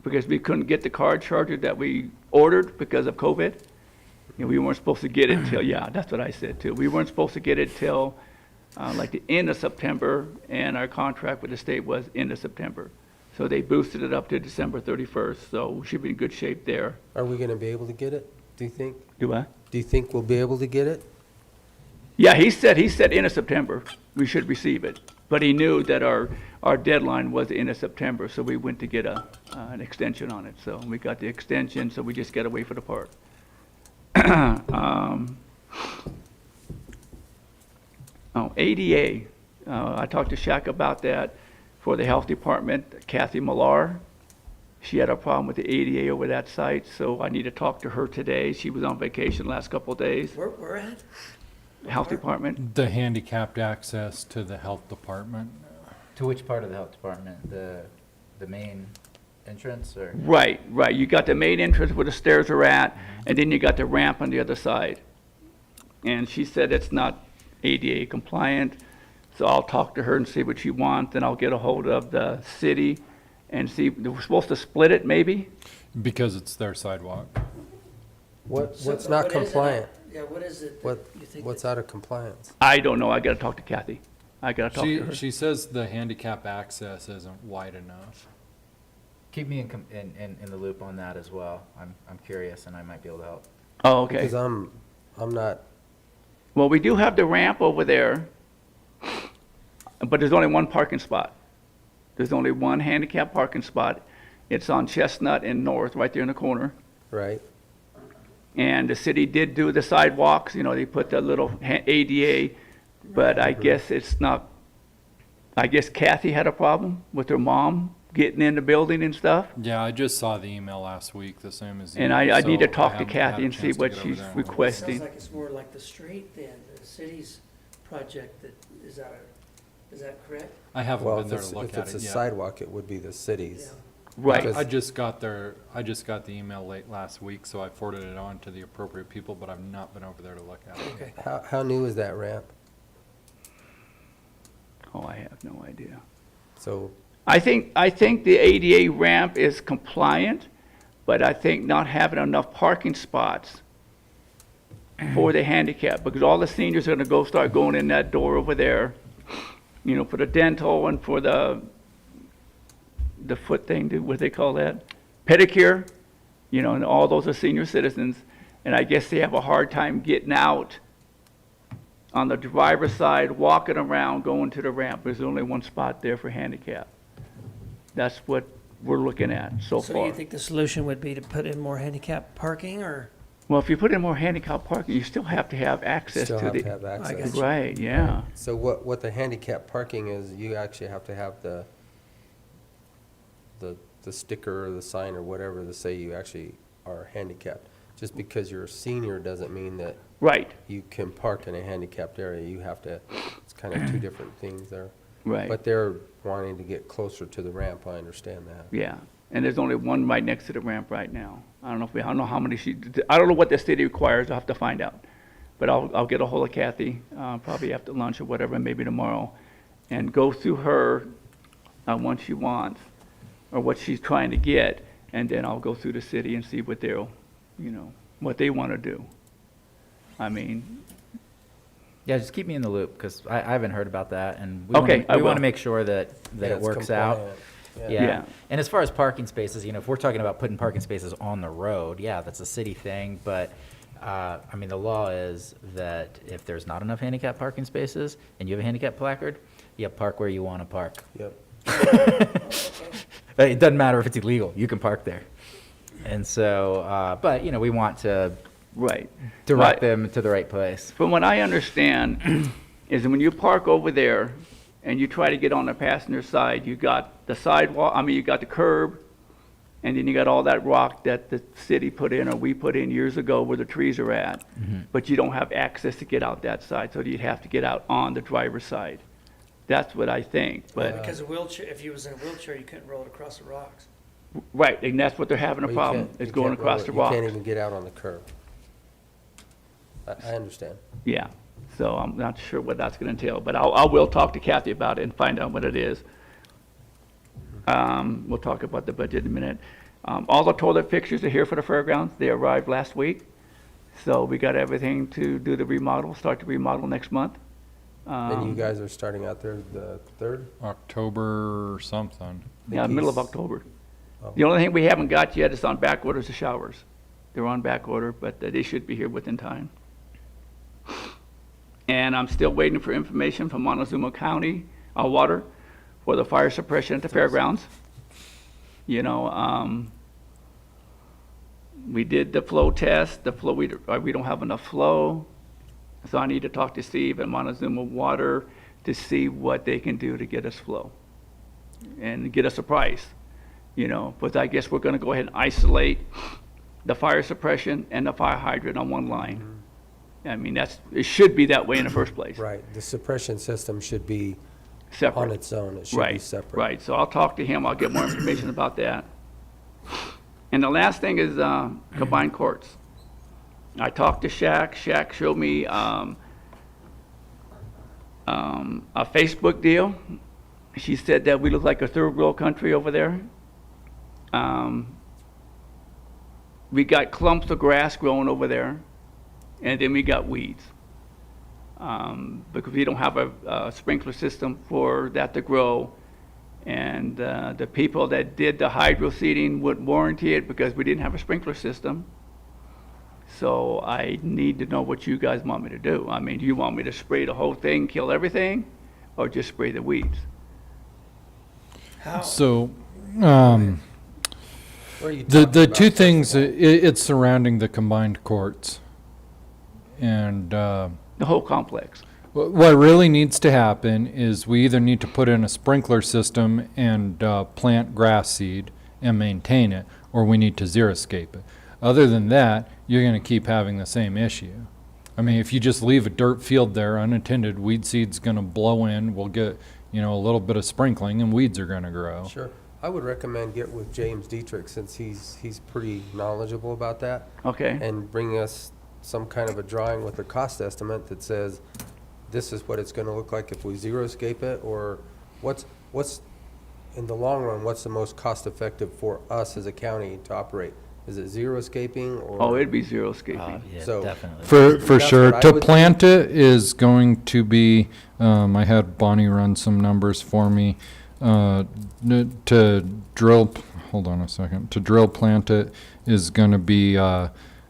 because we couldn't get the car charger that we ordered because of COVID. We weren't supposed to get it till, yeah, that's what I said too. We weren't supposed to get it till like the end of September, and our contract with the state was end of September. So they boosted it up to December 31st, so we should be in good shape there. Are we gonna be able to get it, do you think? Do I? Do you think we'll be able to get it? Yeah, he said end of September, we should receive it. But he knew that our deadline was the end of September, so we went to get an extension on it. So we got the extension, so we just gotta wait for the part. ADA, I talked to Shaq about that for the health department, Kathy Millar. She had a problem with the ADA over that site, so I need to talk to her today. She was on vacation last couple of days, Where at? health department. The handicapped access to the health department. To which part of the health department? The main entrance, or? Right. You got the main entrance where the stairs are at, and then you got the ramp on the other side. And she said it's not ADA compliant, so I'll talk to her and see what she wants, then I'll get a hold of the city and see, we're supposed to split it maybe? Because it's their sidewalk. What's not compliant? Yeah, what is it What's out of compliance? I don't know, I gotta talk to Kathy. I gotta talk to her. She says the handicap access isn't wide enough. Keep me in the loop on that as well. I'm curious, and I might be able to help. Oh, okay. Because I'm not, Well, we do have the ramp over there, but there's only one parking spot. There's only one handicap parking spot. It's on Chestnut and North, right there in the corner. right? And the city did do the sidewalks, they put the little ADA But I guess it's not, I guess Kathy had a problem with her mom getting in the building and stuff. Yeah, I just saw the email last week, the same as you. And I need to so talk to haven't had Kathy a and see chance to what get over she's there. Sounds requesting. like it's more like the street than the city's project. Is that correct? I haven't Well, been if there it's, to look if at it's it a yet. sidewalk, it would be the city's. Right. Because- I just got the email late last week, so I forwarded it on to the appropriate people, but I've not been over there to look at it. Okay. How new is that ramp? Oh, I have no idea. So, I think the ADA ramp is compliant, but I think not having enough parking spots for the handicap, because all the seniors are gonna start going in that door over there, for the dental and for the foot thing, what they call that? Pedicure, and all those are senior citizens, and I guess they have a hard time getting out on the driver's side, walking around, going to the ramp. There's only one spot there for handicap. That's what we're looking at so So far. you think the solution would be to put in more handicap parking, or? Well, if you put in more handicap parking, you still have to have access still to have the. to have I access. got you. Right, yeah. So what the handicap parking is, you actually have to have the sticker or the sign or whatever to say you actually are handicapped. Just because you're a senior doesn't mean that Right, you can park in a handicapped area. You have to, it's kind of two different things there. right, But they're wanting to get closer to the ramp, I understand that. yeah. And there's only one right next to the ramp right now. I don't know how many I don't know what the city requires, I'll have to find out. But I'll get a hold of Kathy, probably after lunch or whatever, maybe tomorrow, and go through her on what she wants, or what she's trying to get, and then I'll go through the city and see what what they want to do. I mean, Yeah, just keep me in the loop, because I haven't heard about that, and Okay, I we want will. to make sure that Yeah, it it's works out. compliant. Yeah. And as far as parking spaces, if we're talking about putting parking spaces on the road, yeah, that's a city thing, but, the law is that if there's not enough handicap parking spaces, and you have a handicap placard, you park where you want to park. Yep. It doesn't matter if it's illegal, you can park there. And so, but, we want to right. direct Right. them to the right place. From what I understand, is when you park over there and you try to get on the passenger side, you got the sidewalk, you got the curb, and then you got all that rock that the city put in, or we put in years ago where the trees are at. But you don't have access to get out that side, so you'd have to get out on the driver's side. That's what I think, but, Because a wheelchair, if you was in a wheelchair, you couldn't roll it across the rocks. right, and that's what they're having a Well, you problem, can't- is you going can't roll across it. the You rocks. can't even get out on the curb. I understand. Yeah, so I'm not sure what that's gonna entail, but I will talk to Kathy about it and find out what it is. We'll talk about the budget in a minute. All the toilet fixtures are here for the fairgrounds. They arrived last week. So we got everything to do the remodel, start the remodel next month. And you guys are starting out there the 3rd? October something. Yeah, middle of he's- October. Oh. The only thing we haven't got yet is on back orders of showers. They're on back order, but they should be here within time. And I'm still waiting for information from Montezuma County, water, for the fire suppression at the fairgrounds. We did the flow test, we don't have enough flow. So I need to talk to Steve at Montezuma Water to see what they can do to get us flow and get us a price, But I guess we're gonna go ahead and isolate the fire suppression and the fire hydrant on one line. It should be that way in the first place. Right, the suppression system should be Separate. on its own. It should be Right, separate. right. So I'll talk to him. I'll get more information about that. And the last thing is combined courts. I talked to Shaq. Shaq showed me a Facebook deal. She said that we look like a third world country over there. We got clumps of grass growing over there, and then we got weeds. Because we don't have a sprinkler system for that to grow. And the people that did the hydro seeding wouldn't warranty it because we didn't have a sprinkler system. So I need to know what you guys want me to do. Do you want me to spray the whole thing, kill everything, or just spray the weeds? How? So, Where are you the talking two about, things, first of all? it's surrounding the combined courts. And, The whole complex. What really needs to happen is we either need to put in a sprinkler system and plant grass seed and maintain it, or we need to xeriscape it. Other than that, you're going to keep having the same issue. I mean, if you just leave a dirt field there unattended, weed seed's going to blow in. We'll get, a little bit of sprinkling, and weeds are going to grow. Sure. I would recommend get with James Dietrich, since he's pretty knowledgeable about that, Okay. and bring us some kind of a drawing with a cost estimate that says, this is what it's gonna look like if we xeriscape it, or what's, in the long run, what's the most cost effective for us as a county to operate? Is it xeriscaping, or? Oh, it'd be xeriscaping. Yeah, So- definitely. For That's sure. what I To would plant it is going to be, I had Bonnie run some numbers for me. To drill, hold on a second, to drill plant it is going to be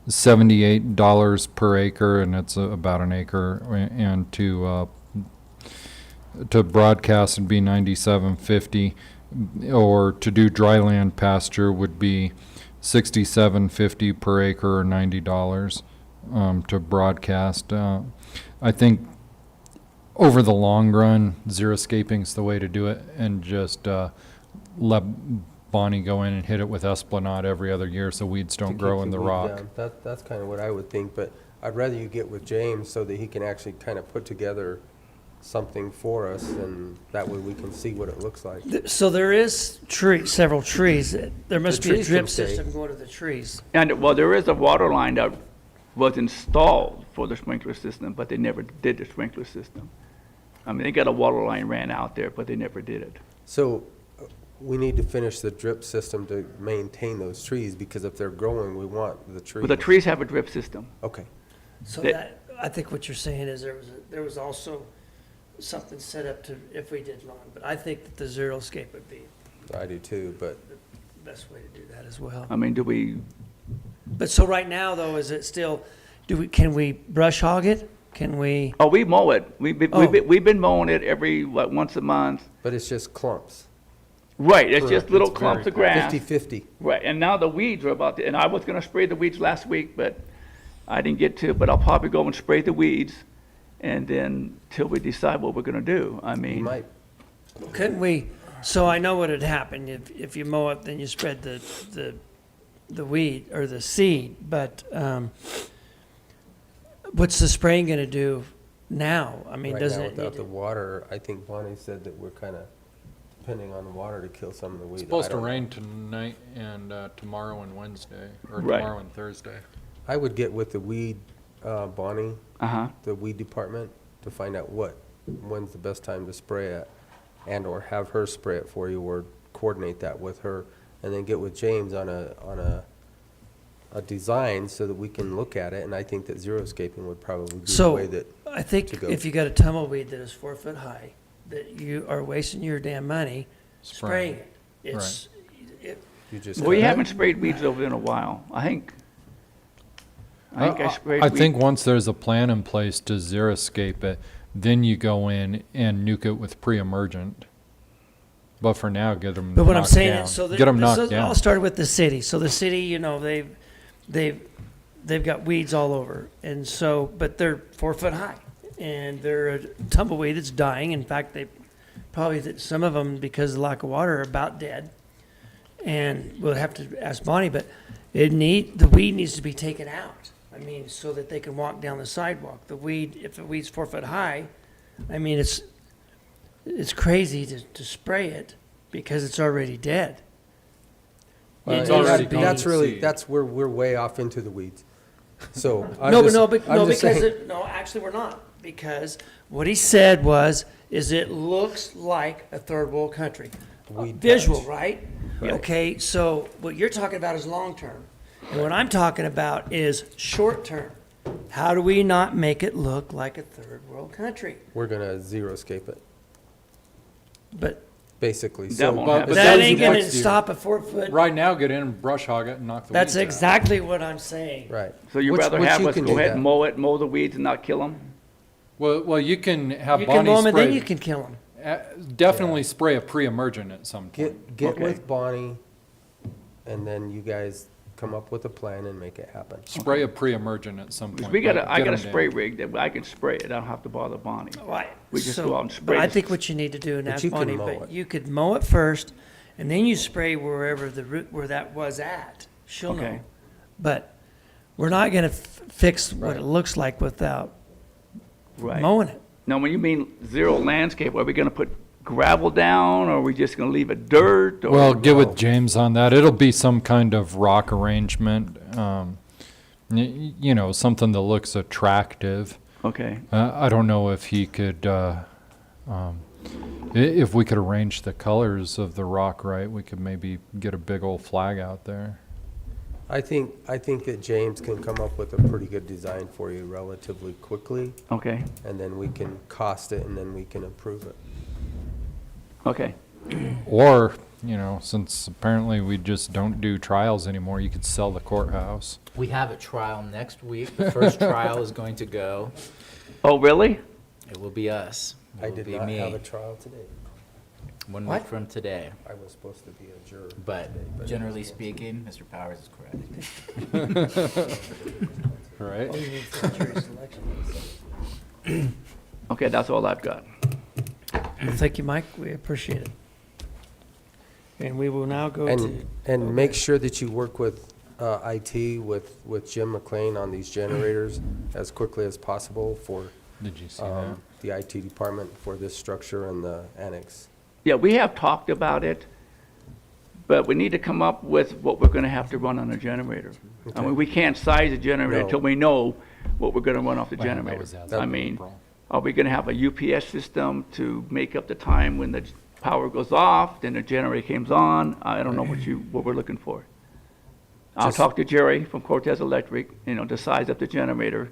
$78 per acre, and it's about an acre, and to broadcast would be $97.50, or to do dry land pasture would be $67.50 per acre, or $90 to broadcast. I think over the long run, xeriscaping's the way to do it, and just let Bonnie go in and hit it with Esplanade every other year so weeds to don't keep grow in the weed rock. down? That's kind of what I would think, but I'd rather you get with James so that he can actually kind of put together something for us, and that way we can see what it looks like. So there is several trees. There must The be a trees drip can stay. system going to the trees. And, well, there is a water line that was installed for the sprinkler system, but they never did the sprinkler system. I mean, they got a water line ran out there, but they never did it. So we need to finish the drip system to maintain those trees, because if they're growing, we want the trees. But the trees have a drip system. Okay. So That- I think what you're saying is there was also something set up to, if we did lawn, but I think that the xeriscape would be I do too, but the best way to do that as well. I mean, do we, But so right now though, is it still, can we brush hog it? Can we, oh, we mow it. Oh. We've been mowing it every, once a month. it's just clumps. Right, it's just Correct. little It's clumps very of grass. 50-50. Right, and now the weeds are about, and I was gonna spray the weeds last week, but I didn't get to, but I'll probably go and spray the weeds, and then till we decide what we're gonna do. I You mean, might, couldn't we, so I know what would happen. If you mow it, then you spread the weed or the seed, but, what's the spraying gonna do now? I mean, right doesn't now it need without the to? water, I think Bonnie said that we're kind of depending on the water to kill some of the weeds. It's supposed I to don't know. rain tonight and tomorrow and Wednesday, or Right. tomorrow and Thursday. I would get with the weed, Bonnie, uh-huh, the weed department, to find out when's the best time to spray it, and or have her spray it for you, or coordinate that with her, and then get with James on a design so that we can look at it, and I think that xeriscaping would probably be the So, way that, I think to go. if you got a tumbleweed that is 4 foot high, that you are wasting your damn money spraying it. It's, you just. we gotta- haven't sprayed weeds over in a while. I think I sprayed I weeds. think once there's a plan in place to xeriscape it, then you go in and nuke it with pre-emergent. But for now, get them But what I'm knocked saying down. is, so Get them knocked this all down. started with the city. So the city, they've got weeds all over, and so, but they're 4 foot high, and they're a tumbleweed that's dying. In fact, some of them, because of lack of water, are about dead. And we'll have to ask Bonnie, but the weed needs to be taken out. I mean, so that they can walk down the sidewalk. If the weed's 4 foot high, I mean, it's crazy to spray it because it's already dead. Well, It's already that- gone That's to really, seed. that's where we're way off into the weeds. So, I'm No, just- but I'm just because saying- no, actually we're not, because what he said is it looks like a third world country. Weed Visual, patch. right? Okay, so what you're talking about is long term, and what I'm talking about is short term. How do we not make it look like a third world country? We're gonna xeriscape it, But basically. That So, won't But happen. that that's ain't gonna next year. stop a 4 foot. Right now, get in and brush hog it and knock the That's weeds out. exactly what I'm saying. right. So you'd Which- rather which have you us can go do ahead that. and mow the weeds and not kill them? Well, you can have You can Bonnie mow 'em and then spray. you can kill them. Definitely spray a pre-emergent at some point. Get Okay. with Bonnie, and then you guys come up with a plan and make it happen. Spray a pre-emergent at some point. We got like, I get got a 'em down. spray rig that I can spray it. I don't have to bother Bonnie. Right. We just So- go out and But spray I this. think what you need to do, and But that's you can funny, mow but it. you could mow it first, and then you spray wherever the root, where that was at. She'll know. Okay. But we're not gonna fix what Right. it looks like without Right. mowing it. Now, when you mean zero landscape, are we gonna put gravel down, or are we just gonna leave it dirt? Or Well, get with James on that. It'll be some kind of rock arrangement, you know, something that looks attractive. Okay, I don't know if he could, if we could arrange the colors of the rock right, we could maybe get a big old flag out there. I think that James can come up with a pretty good design for you relatively quickly, okay, and then we can cost it, and then we can approve it. okay. Or, you know, since apparently we just don't do trials anymore, you could sell the courthouse. We have a trial next week. The first trial is going to go. Oh, really? It will be us. It I will did be not me. have a trial today. 1 What? week from today. I was supposed to be a juror. But today, but- generally speaking, Mr. Powers is correct. Right? All you need for the jury selection. Okay, that's all I've got. Well, thank you, Mike. We appreciate it. And we will now go to. And make sure that you work with IT, with Jim McLean on these generators as quickly as possible for Did you see that? the IT department for this structure and the annex. Yeah, we have talked about it, but we need to come up with what we're gonna have to run on a generator. I Okay. mean, we can't size a generator No. until we know what we're gonna run off the Well, that generator. was as I of mean, April. are we gonna have a UPS system to make up the time when the power goes off, then the generator comes on? I don't know what we're looking for. I'll Just- talk to Jerry from Cortez Electric, you know, to size up the generator.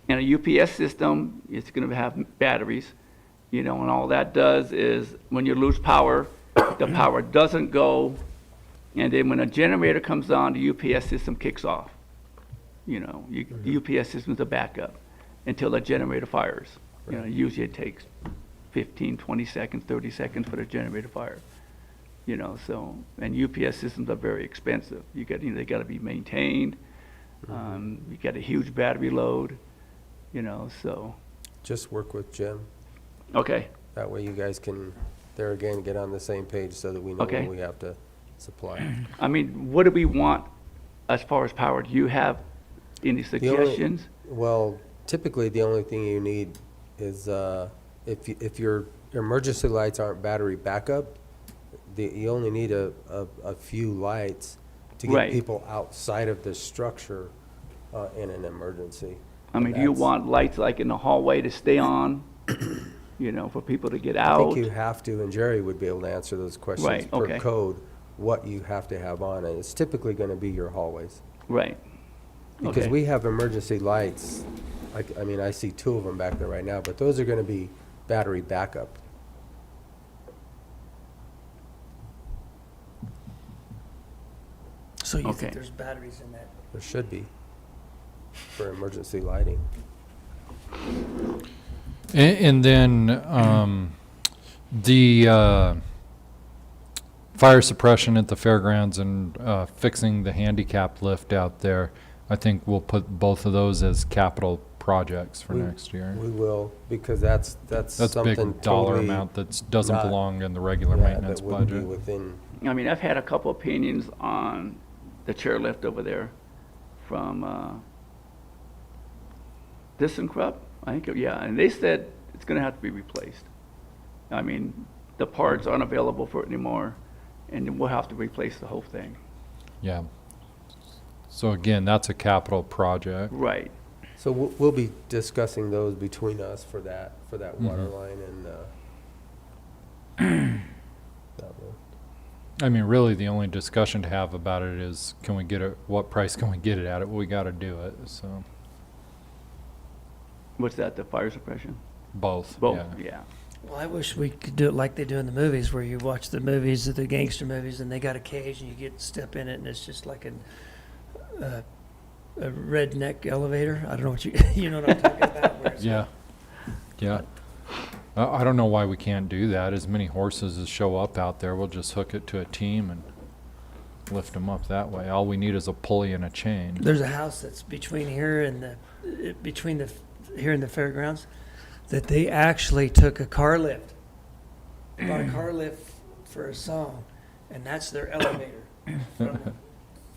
And a UPS system, it's gonna have batteries, you know, and all that does is, when you lose power, the power doesn't go, and then when a generator comes on, the UPS system kicks off. You know, the UPS system's a backup until the generator fires. You know, usually it takes 15, 20 seconds, 30 seconds for the generator to fire. You know, so, and UPS systems are very expensive. You got, you know, they gotta be maintained. You got a huge battery load, you know, so, Just work with Jim. okay, That way you guys can, there again, get on the same page so that we know Okay. what we have to supply. I mean, what do we want as far as power? Do you have any The only- suggestions? Well, typically, the only thing you need is, if your emergency lights aren't battery backup, you only need a few lights to Right. get people outside of the structure in an emergency. I mean, do you want lights like in the hallway to stay on, you know, for people to get I out? think you have to, and Jerry would be able to answer those questions Right, per okay. code, what you have to have on, and it's typically gonna be your hallways. Right. Because Okay. we have emergency lights, I mean, I see two of them back there right now, but those are gonna be battery backup. So you Okay. think there's batteries in that? There should be, for emergency lighting. And then, the, fire suppression at the fairgrounds and, fixing the handicap lift out there, I think we'll put both of those as capital projects for We- next year. We will, because that's That's something big dollar totally amount that doesn't not- belong in the regular yeah, maintenance that wouldn't be budget. within, I mean, I've had a couple opinions on the chairlift over there from, ThyssenKrupp, I think, yeah, and they said it's gonna have to be replaced. I mean, the parts aren't available for it anymore, and we'll have to replace the whole thing. Yeah. So again, that's a capital project. Right. so we'll be discussing those between us for that water Mhm. line and, that one. I mean, really, the only discussion to have about it is, can we get it, what price can we get it at? We gotta do it, so, What's that, the fire suppression? both, Both, yeah. yeah. Well, I wish we could do it like they do in the movies, where you watch the movies, the gangster movies, and they got a cage and you get to step in it, and it's just like a redneck elevator. I don't know what you, you know what I'm talking about? Where it's- Yeah, yeah. I don't know why we can't do that. As many horses as show up out there, we'll just hook it to a team and lift them up that way. All we need is a pulley and a chain. There's a house that's between here and here and the fairgrounds that they actually took a car lift. Bought a car lift for a song, and that's their elevator from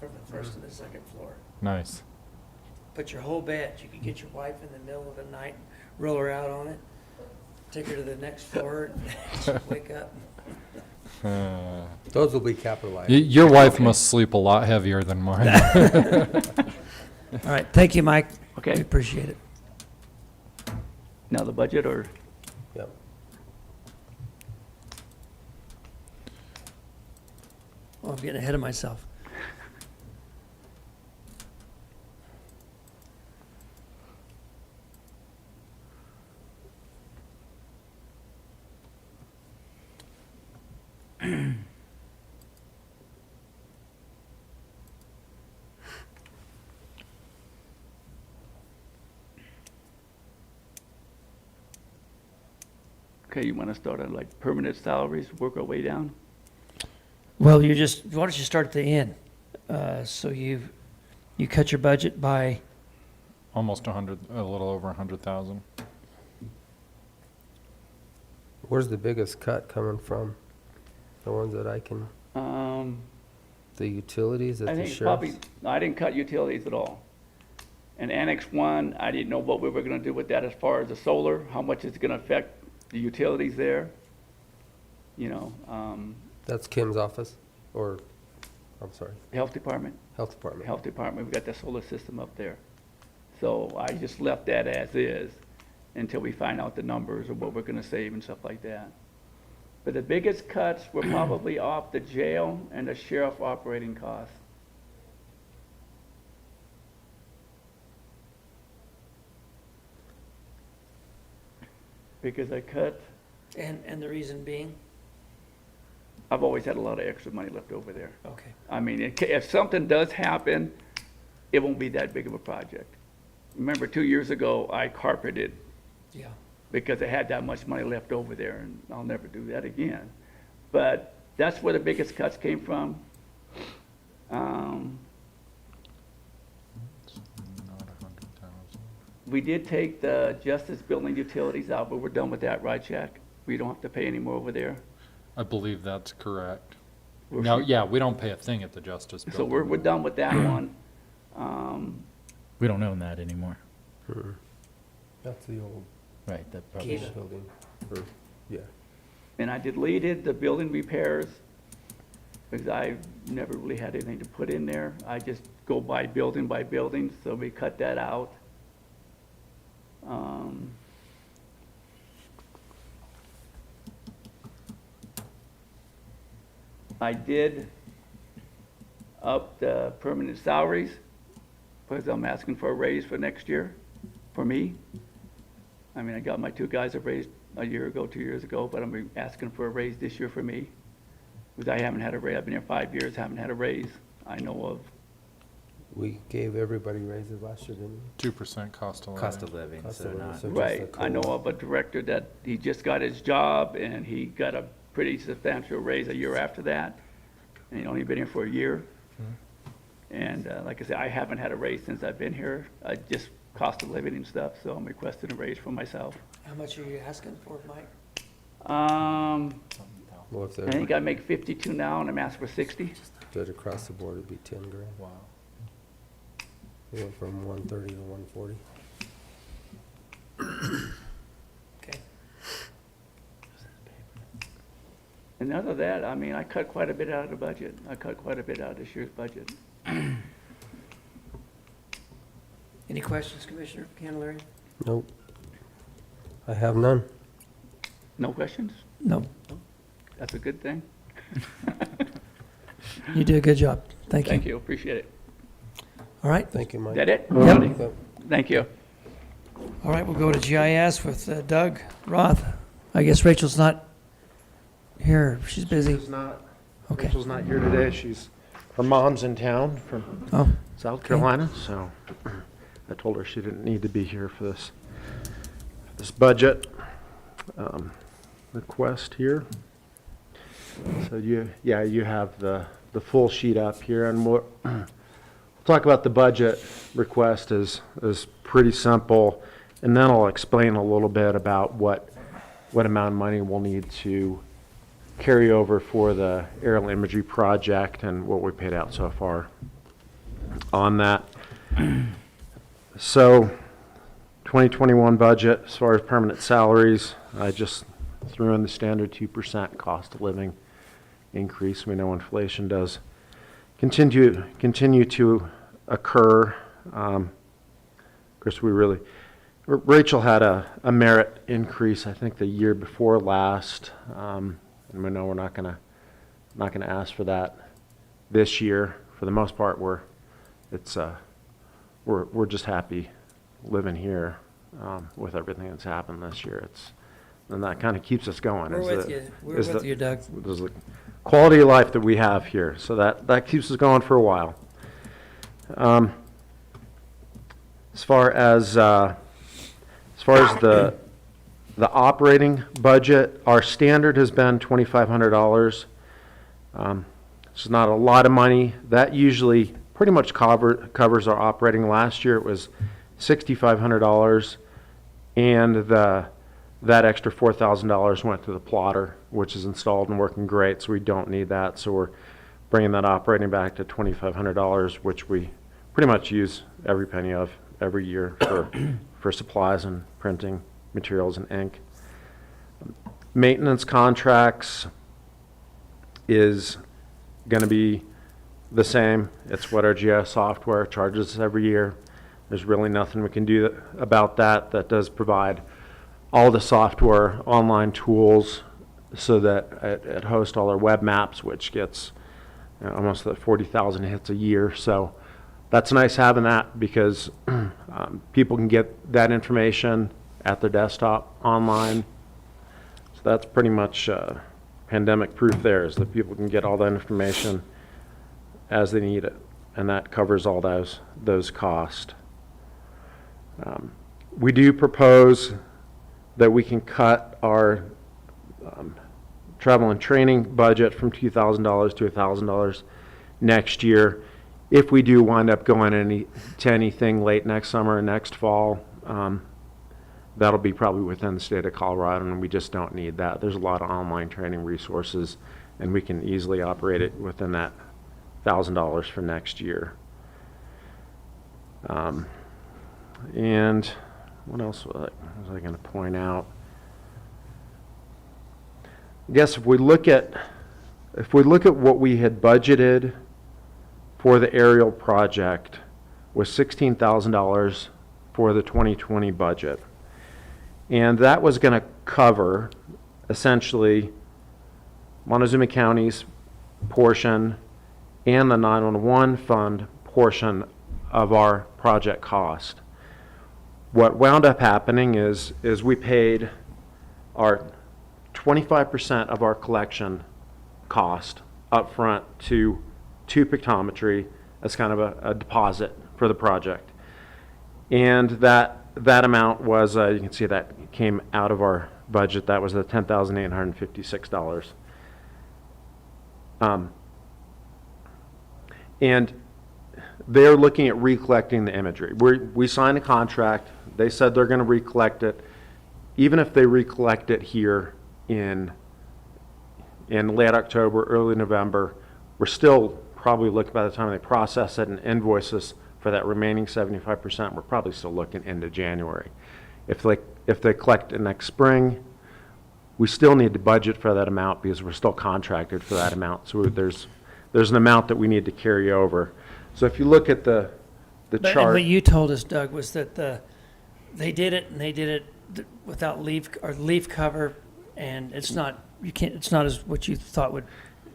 the first to the second floor. Nice. Put your whole bed. You could get your wife in the middle of the night, roll her out on it, take her to the next floor, and she'd wake up. Those will be capitalized. Your wife must sleep a lot heavier than mine. All right, thank you, Mike. Okay. We appreciate it. Now the budget, or? Yep. Oh, I'm getting ahead of myself. Okay, you want to start on like permanent salaries, work our way down? Well, why don't you start at the end? So you cut your budget by, Almost 100, a little over 100,000. Where's the biggest cut coming from? The ones that I can, the utilities at I the think probably, sheriff's? I didn't cut utilities at all. And Annex 1, I didn't know what we were going to do with that as far as the solar, how much it's going to affect the utilities there. You know, That's Kim's office, or, I'm sorry, Health Department. Health Department. Health Department, we got the solar system up there. So I just left that as is until we find out the numbers of what we're gonna save and stuff like that. But the biggest cuts were probably off the jail and the sheriff operating costs. Because I cut, and the reason being? I've always had a lot of extra money left over there. Okay. I mean, if something does happen, it won't be that big of a project. Remember, 2 years ago, I carpeted Yeah. because I had that much money left over there, and I'll never do that again. But that's where the biggest cuts came from. Not 100,000. We did take the Justice Building utilities out, but we're done with that, right, Jack? We don't have to pay any more over there. I believe that's correct. We're- No, yeah, we don't pay a thing at the Justice So Building. we're done with that one. We don't own that anymore. That's the old Right, that Kiva. probably, building, or, yeah. And I deleted the building repairs because I never really had anything to put in there. I just go by building, so we cut that out. I did up the permanent salaries because I'm asking for a raise for next year, for me. I mean, I got my two guys a raise a year ago, 2 years ago, but I'm asking for a raise this year for me. Because I haven't had a raise, I've been here 5 years, haven't had a raise I know of. We gave everybody raises last year, didn't we? 2% cost of living. cost of living, Cost so of living, not. so just Right, the I know COLA. of a director that he just got his job and he got a pretty substantial raise a year after that. And he only been here for a year. And like I said, I haven't had a raise since I've been here, just cost of living and stuff, so I'm requesting a raise for myself. How much are you asking for, Mike? Well, if I they're think I make 52 now and I'm asking for 60. good across the board, it'd be 10 grand. Wow. We went from 130 to 140. Okay. And other than that, I mean, I cut quite a bit out of the budget. I cut quite a bit out of this year's budget. Any questions, Commissioner Candelaria? Nope. I have none. No questions? No. That's a good thing. You did a good job. Thank you. Thank you, appreciate it. All right. Thank you, Mike. Is that it? Yep. Yep. Thank you. All right, we'll go to GIS with Doug Roth. I guess Rachel's not here. She's busy. She's not, Okay. Rachel's not here today. Her mom's in town from Oh, South Carolina, so I told her she didn't need to be here for this budget request here. So you have the the full sheet up here, and we'll talk about the budget request is pretty simple, and then I'll explain a little bit about what amount of money we'll need to carry over for the aerial imagery project and what we paid out so far on that. So 2021 budget, as far as permanent salaries, I just threw in the standard 2% cost of living increase. We know inflation does continue to occur. Of course, Rachel had a merit increase, I think, the year before last, and we know we're not gonna ask for that this year. For the most part, we're just happy living here with everything that's happened this year. And that kind of keeps us going. We're with you. We're with you, Doug. There's the quality of life that we have here, so that keeps us going for a while. As far as the operating budget, our standard has been $2,500. It's not a lot of money. That usually pretty much covers our operating. Last year it was $6,500, and that extra $4,000 went to the plotter, which is installed and working great, so we don't need that. So we're bringing that operating back to $2,500, which we pretty much use every penny of every year for supplies and printing materials and ink. Maintenance contracts is going to be the same. It's what our GIS software charges us every year. There's really nothing we can do about that. That does provide all the software, online tools, so that it hosts all our web maps, which gets almost 40,000 hits a year. So that's nice having that, because people can get that information at their desktop online. So that's pretty much pandemic proof there, is that people can get all that information as they need it, and that covers all those costs. We do propose that we can cut our travel and training budget from $2,000 to $1,000 next year. If we do wind up going to anything late next summer or next fall, that'll be probably within the state of Colorado, and we just don't need that. There's a lot of online training resources, and we can easily operate it within that $1,000 for next year. And what else was I going to point out? I guess if we look at what we had budgeted for the aerial project, was $16,000 for the 2020 budget, and that was going to cover essentially Montezuma County's portion and the 911 fund portion of our project cost. What wound up happening is we paid our 25% of our collection cost up front to pictometry as kind of a deposit for the project. And that amount was, you can see that came out of our budget. That was the $10,856. And they're looking at recollecting the imagery. We signed a contract. They said they're going to recollect it. Even if they recollect it here in late October, early November, we're still probably looking, by the time they process it and invoice us for that remaining 75%, we're probably still looking into January. If they collect it next spring, we still need to budget for that amount, because we're still contracted for that amount. So there's an amount that we need to carry over. So if you look at the chart. What you told us, Doug, was that they did it without leaf cover, and it's not as what you thought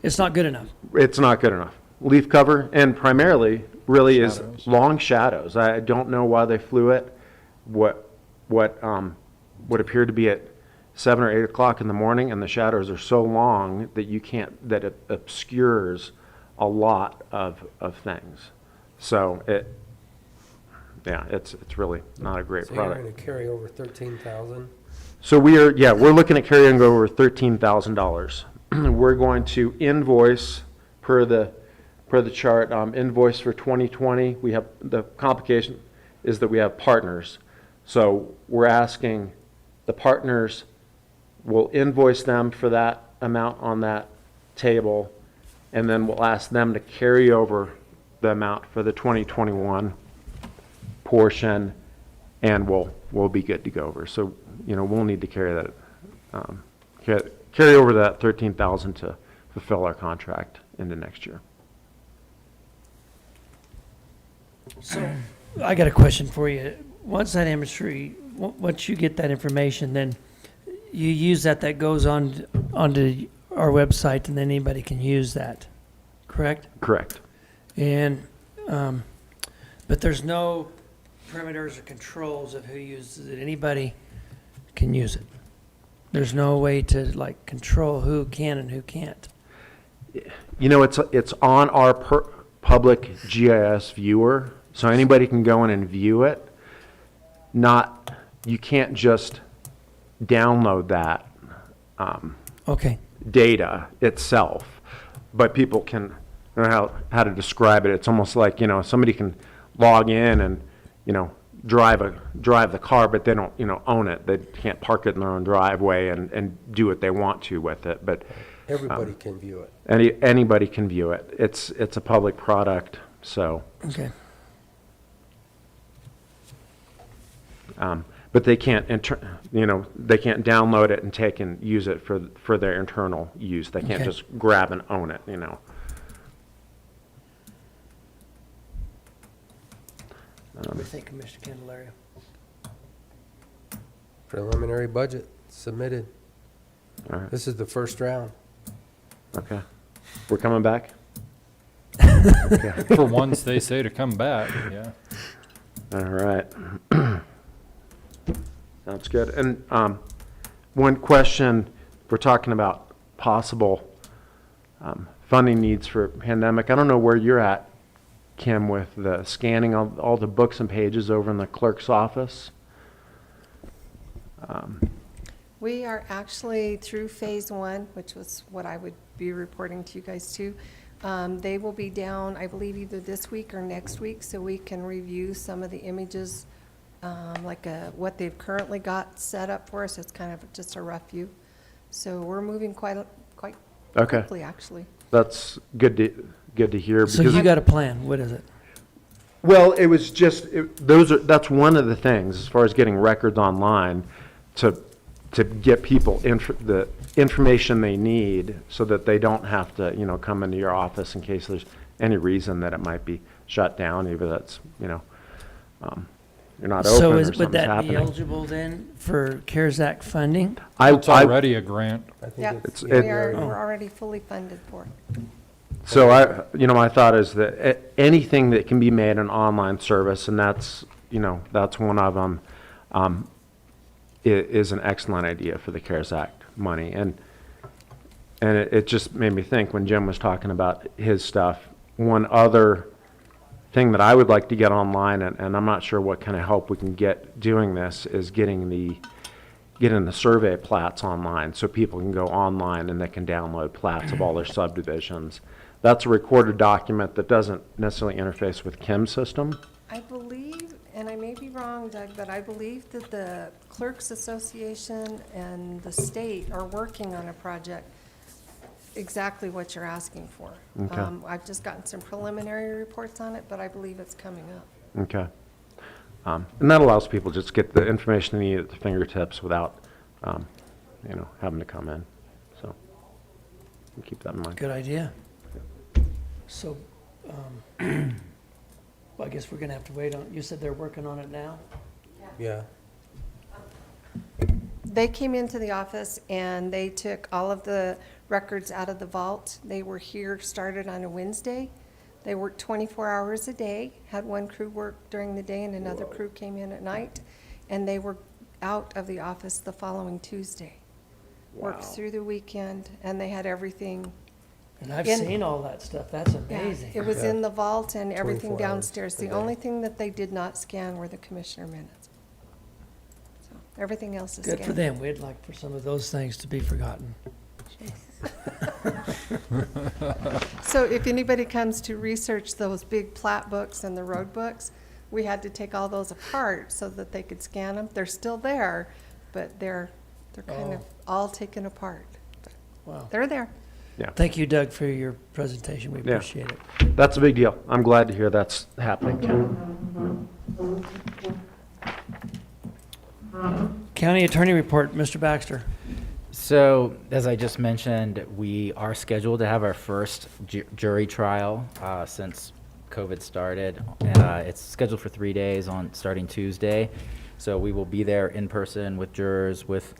it's not good enough. It's not good enough. Leaf cover, and primarily really is long shadows. I don't know why they flew it. What appeared to be at 7 or 8 o'clock in the morning, and the shadows are so long that that it obscures a lot of things. So it's really not a great product. You're going to carry over $13,000? So we're looking at carrying over $13,000. We're going to invoice per the per the chart, invoice for 2020, we have, the complication is that we have partners. So we're asking the partners, we'll invoice them for that amount on that table, and then we'll ask them to carry over the amount for the 2021 portion, and we'll be good to go over. So, we'll need to carry that, carry over that 13,000 to fulfill our contract into next year. So, I got a question for you. Once that imagery, once you get that information, then you use that goes onto our website, and then anybody can use that, correct? Correct. And, but there's no parameters or controls of who uses it. Anybody can use it. There's no way to control who can and who can't. It's on our public GIS viewer, so anybody can go in and view it. You can't just download that Okay. data itself, but people can, I don't know how to describe it. It's almost like, somebody can log in and, drive the car, but they don't, own it. They can't park it in their own driveway and do what they want to with it. But Everybody can view it. anybody can view it. It's a public product, so. Okay. But they can't, they can't download it and take and use it for their internal use. They can't Okay. just grab and own it, What do you think, Commissioner Candelaria? Preliminary budget submitted. All right, This is the first round. okay. We're coming back? For once, they say to come back, yeah. All right. Sounds good. And one question, we're talking about possible funding needs for pandemic. I don't know where you're at, Kim, with the scanning of all the books and pages over in the clerk's office. We are actually through phase 1, which was what I would be reporting to you guys too. They will be down, I believe, either this week or next week, so we can review some of the images, what they've currently got set up for us. It's kind of just a rough view. So we're moving quite Okay. quickly, actually. That's good to hear. So because you got a plan. What is it? Well, it was just, that's one of the things, as far as getting records online, to get people the information they need so that they don't have to, come into your office in case there's any reason that it might be shut down, either that's, you're not open So or would something's that happening. be eligible then for CARES Act funding? It's already a grant. I think Yep, it's, we're already fully funded for it. So my thought is that anything that can be made an online service, and that's one of them, is an excellent idea for the CARES Act money. And it just made me think when Jim was talking about his stuff, one other thing that I would like to get online, and I'm not sure what kind of help we can get doing this, is getting the survey plats online, so people can go online and they can download plats of all their subdivisions. That's a recorded document that doesn't necessarily interface with Kim's system. I believe, and I may be wrong, Doug, but I believe that the Clerks Association and the state are working on a project exactly what you're asking for. Okay. I've just gotten some preliminary reports on it, but I believe it's coming up. Okay. And that allows people just to get the information they need at their fingertips without, having to come in. So keep that in mind. Good idea. So, well, I guess we're gonna have to wait on, you said they're working on it now? yeah. They came into the office and they took all of the records out of the vault. They were here, started on a Wednesday. They worked 24 hours a day, had one crew work during the day and another crew came in at night. And they were out of the office the following Tuesday. Worked Wow. through the weekend and they had everything. And I've In- seen all that stuff. That's Yeah, amazing. it was Yeah. in the vault and everything 24 hours downstairs. a The day. only thing that they did not scan were the commissioner minutes. So everything else is Good scanned. for them. We'd like for some of those things to be forgotten. So if anybody comes to research those big plat books and the road books, we had to take all those apart so that they could scan them. They're still there, but they're kind of all taken apart. But Wow. they're there. Thank you, Doug, for your presentation. We Yeah. appreciate it. That's a big deal. I'm glad to hear that's happening, Ken. County Attorney Report, Mr. Baxter. So, as I just mentioned, we are scheduled to have our first jury trial since COVID started. It's scheduled for 3 days starting Tuesday. So we will be there in person with jurors, with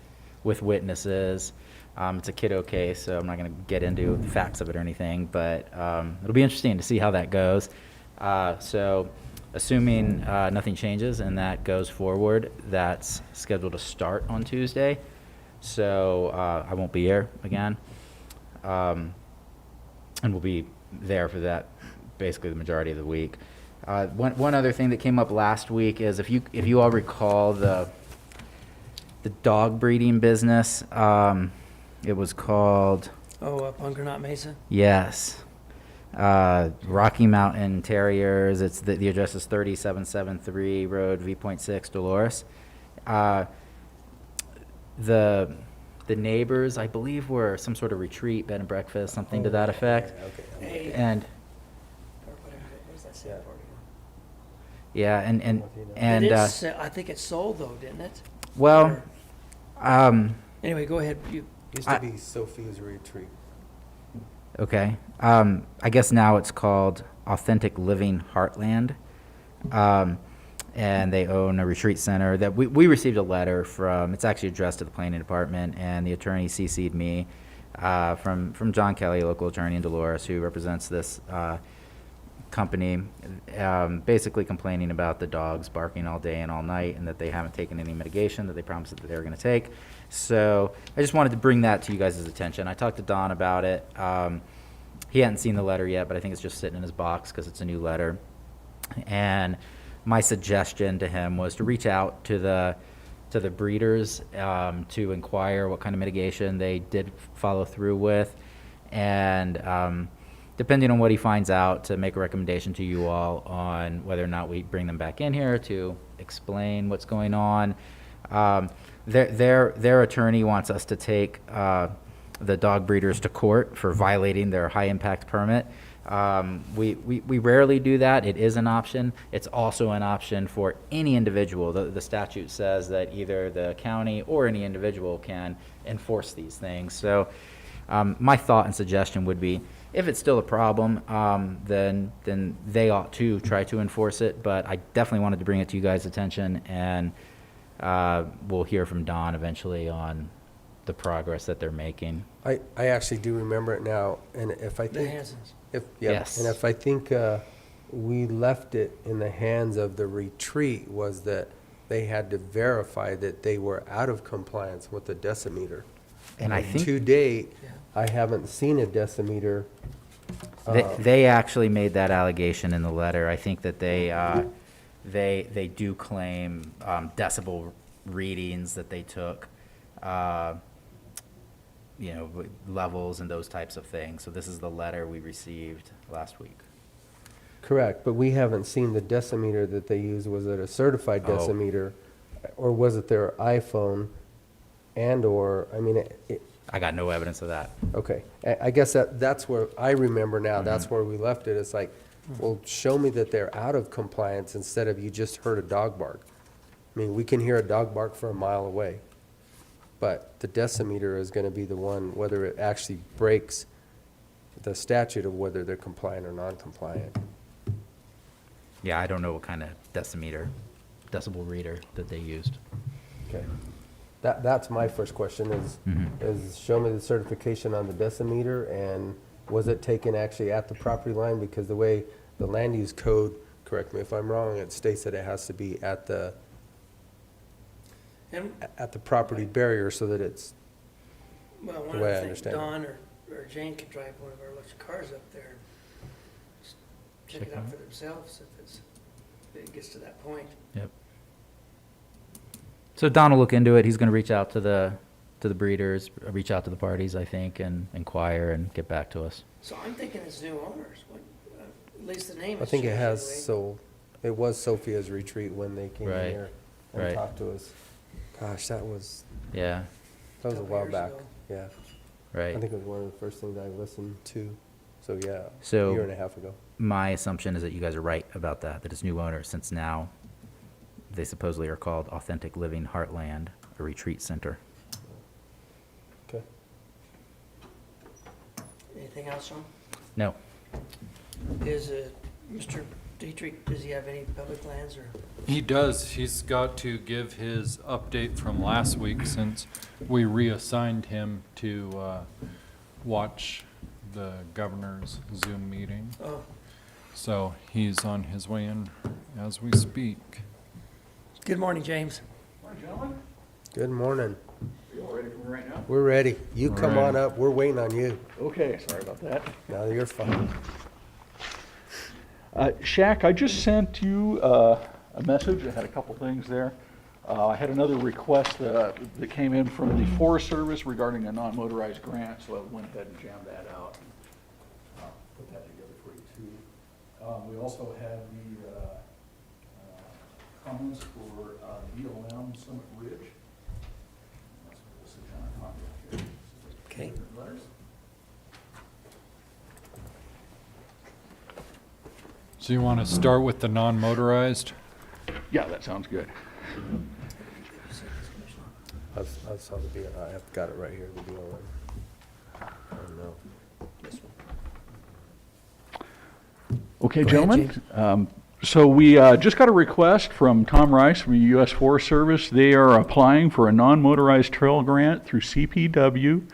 witnesses. It's a kiddo case, so I'm not going to get into the facts of it or anything, but it'll be interesting to see how that goes. So assuming nothing changes and that goes forward, that's scheduled to start on Tuesday. So I won't be here again. And we'll be there for that basically the majority of the week. One other thing that came up last week is if you all recall the dog breeding business, it was called... Oh, up on Granite Mesa? Yes. Rocky Mountain Terriers. It's the address is 3773 Road, V.6, Dolores. The neighbors, I believe, were some sort of retreat, bed and breakfast, something to that effect. Okay. And What does that say for you? yeah, and I think it sold though, didn't it? well, Anyway, go ahead. Used to be Sophie's Retreat. okay. I guess now it's called Authentic Living Heartland. And they own a retreat center that we received a letter from. It's actually addressed to the planning department, and the attorney CC'd me from John Kelly, a local attorney in Dolores, who represents this company, basically complaining about the dogs barking all day and all night, and that they haven't taken any mitigation that they promised that they were going to take. So I just wanted to bring that to you guys' attention. I talked to Don about it. He hadn't seen the letter yet, but I think it's just sitting in his box because it's a new letter. And my suggestion to him was to reach out to the breeders to inquire what kind of mitigation they did follow through with, and depending on what he finds out, to make a recommendation to you all on whether or not we bring them back in here to explain what's going on. Their attorney wants us to take the dog breeders to court for violating their high impact permit. We rarely do that. It is an option. It's also an option for any individual. The statute says that either the county or any individual can enforce these things. So my thought and suggestion would be, if it's still a problem, then they ought to try to enforce it. But I definitely wanted to bring it to you guys' attention, and we'll hear from Don eventually on the progress that they're making. I actually do remember it now, and if I The think... Hansons. Yes. And if I think we left it in the hands of the retreat, was that they had to verify that they were out of compliance with the decimeter. And I think To date, I haven't seen a decimeter. they actually made that allegation in the letter. I think that they do claim decibel readings that they took, levels and those types of things. So this is the letter we received last week. Correct, but we haven't seen the decimeter that they used. Was it a certified Oh. decimeter, or was it their iPhone, and/or, I mean, I got no evidence of that. okay. I guess that's where, I remember now, that's where we left it. It's like, well, show me that they're out of compliance instead of you just heard a dog bark. I mean, we can hear a dog bark for a mile away, but the decimeter is going to be the one, whether it actually breaks the statute of whether they're compliant or non-compliant. Yeah, I don't know what kind of decibel reader that they used. Okay. That's my first question is show me the certification on the decimeter, and was it taken actually at the property line? Because the way the land use code, correct me if I'm wrong, it states that it has to be at the property barrier so that it's, Well, the one way I of the things, understand it. Don or Jane could drive one of our electric cars up there and just check it out for themselves if it gets to that point. Yep. So Don will look into it. He's going to reach out to the to the breeders, reach out to the parties, I think, and inquire and get back to us. So I'm thinking it's new owners, at least the name I has think it changed has, anyway. so, it was Sophia's Retreat when they came in Right, here and right. talked to us. Gosh, that was Yeah, a Couple while years back, ago. yeah. right. I think it was one of the first things I listened to, so yeah, So- a year and a half ago. My assumption is that you guys are right about that, that it's new owners, since now they supposedly are called Authentic Living Heartland, a retreat center. Okay. Anything else, Sean? No, Is, Mr. Dietrich, does he have any public lands or? He does. He's got to give his update from last week since we reassigned him to watch the governor's Zoom meeting. Oh, So he's on his way in as we speak. good morning, James. Morning, gentlemen. Good morning. You all ready for me right now? We're ready. You come Right. on up. We're waiting on you. Okay, sorry about that. No, you're fine. Shaq, I just sent you a message. I had a couple things there. I had another request that came in from the Forest Service regarding a non-motorized grant, so I went ahead and jammed that out. Put that together for you too. We also have the comments for BLM Summit Ridge. That's what we'll sit down and talk about here. Okay. Letters? So you want to start with the non-motorized? Yeah, that sounds good. I saw the BLM. I've got it right here, the BLM. Oh, no. This one. Okay, Go ahead, gentlemen. So we just got a request from Tom Rice from the U.S. Forest Service. They are applying for a non-motorized trail grant through CPW.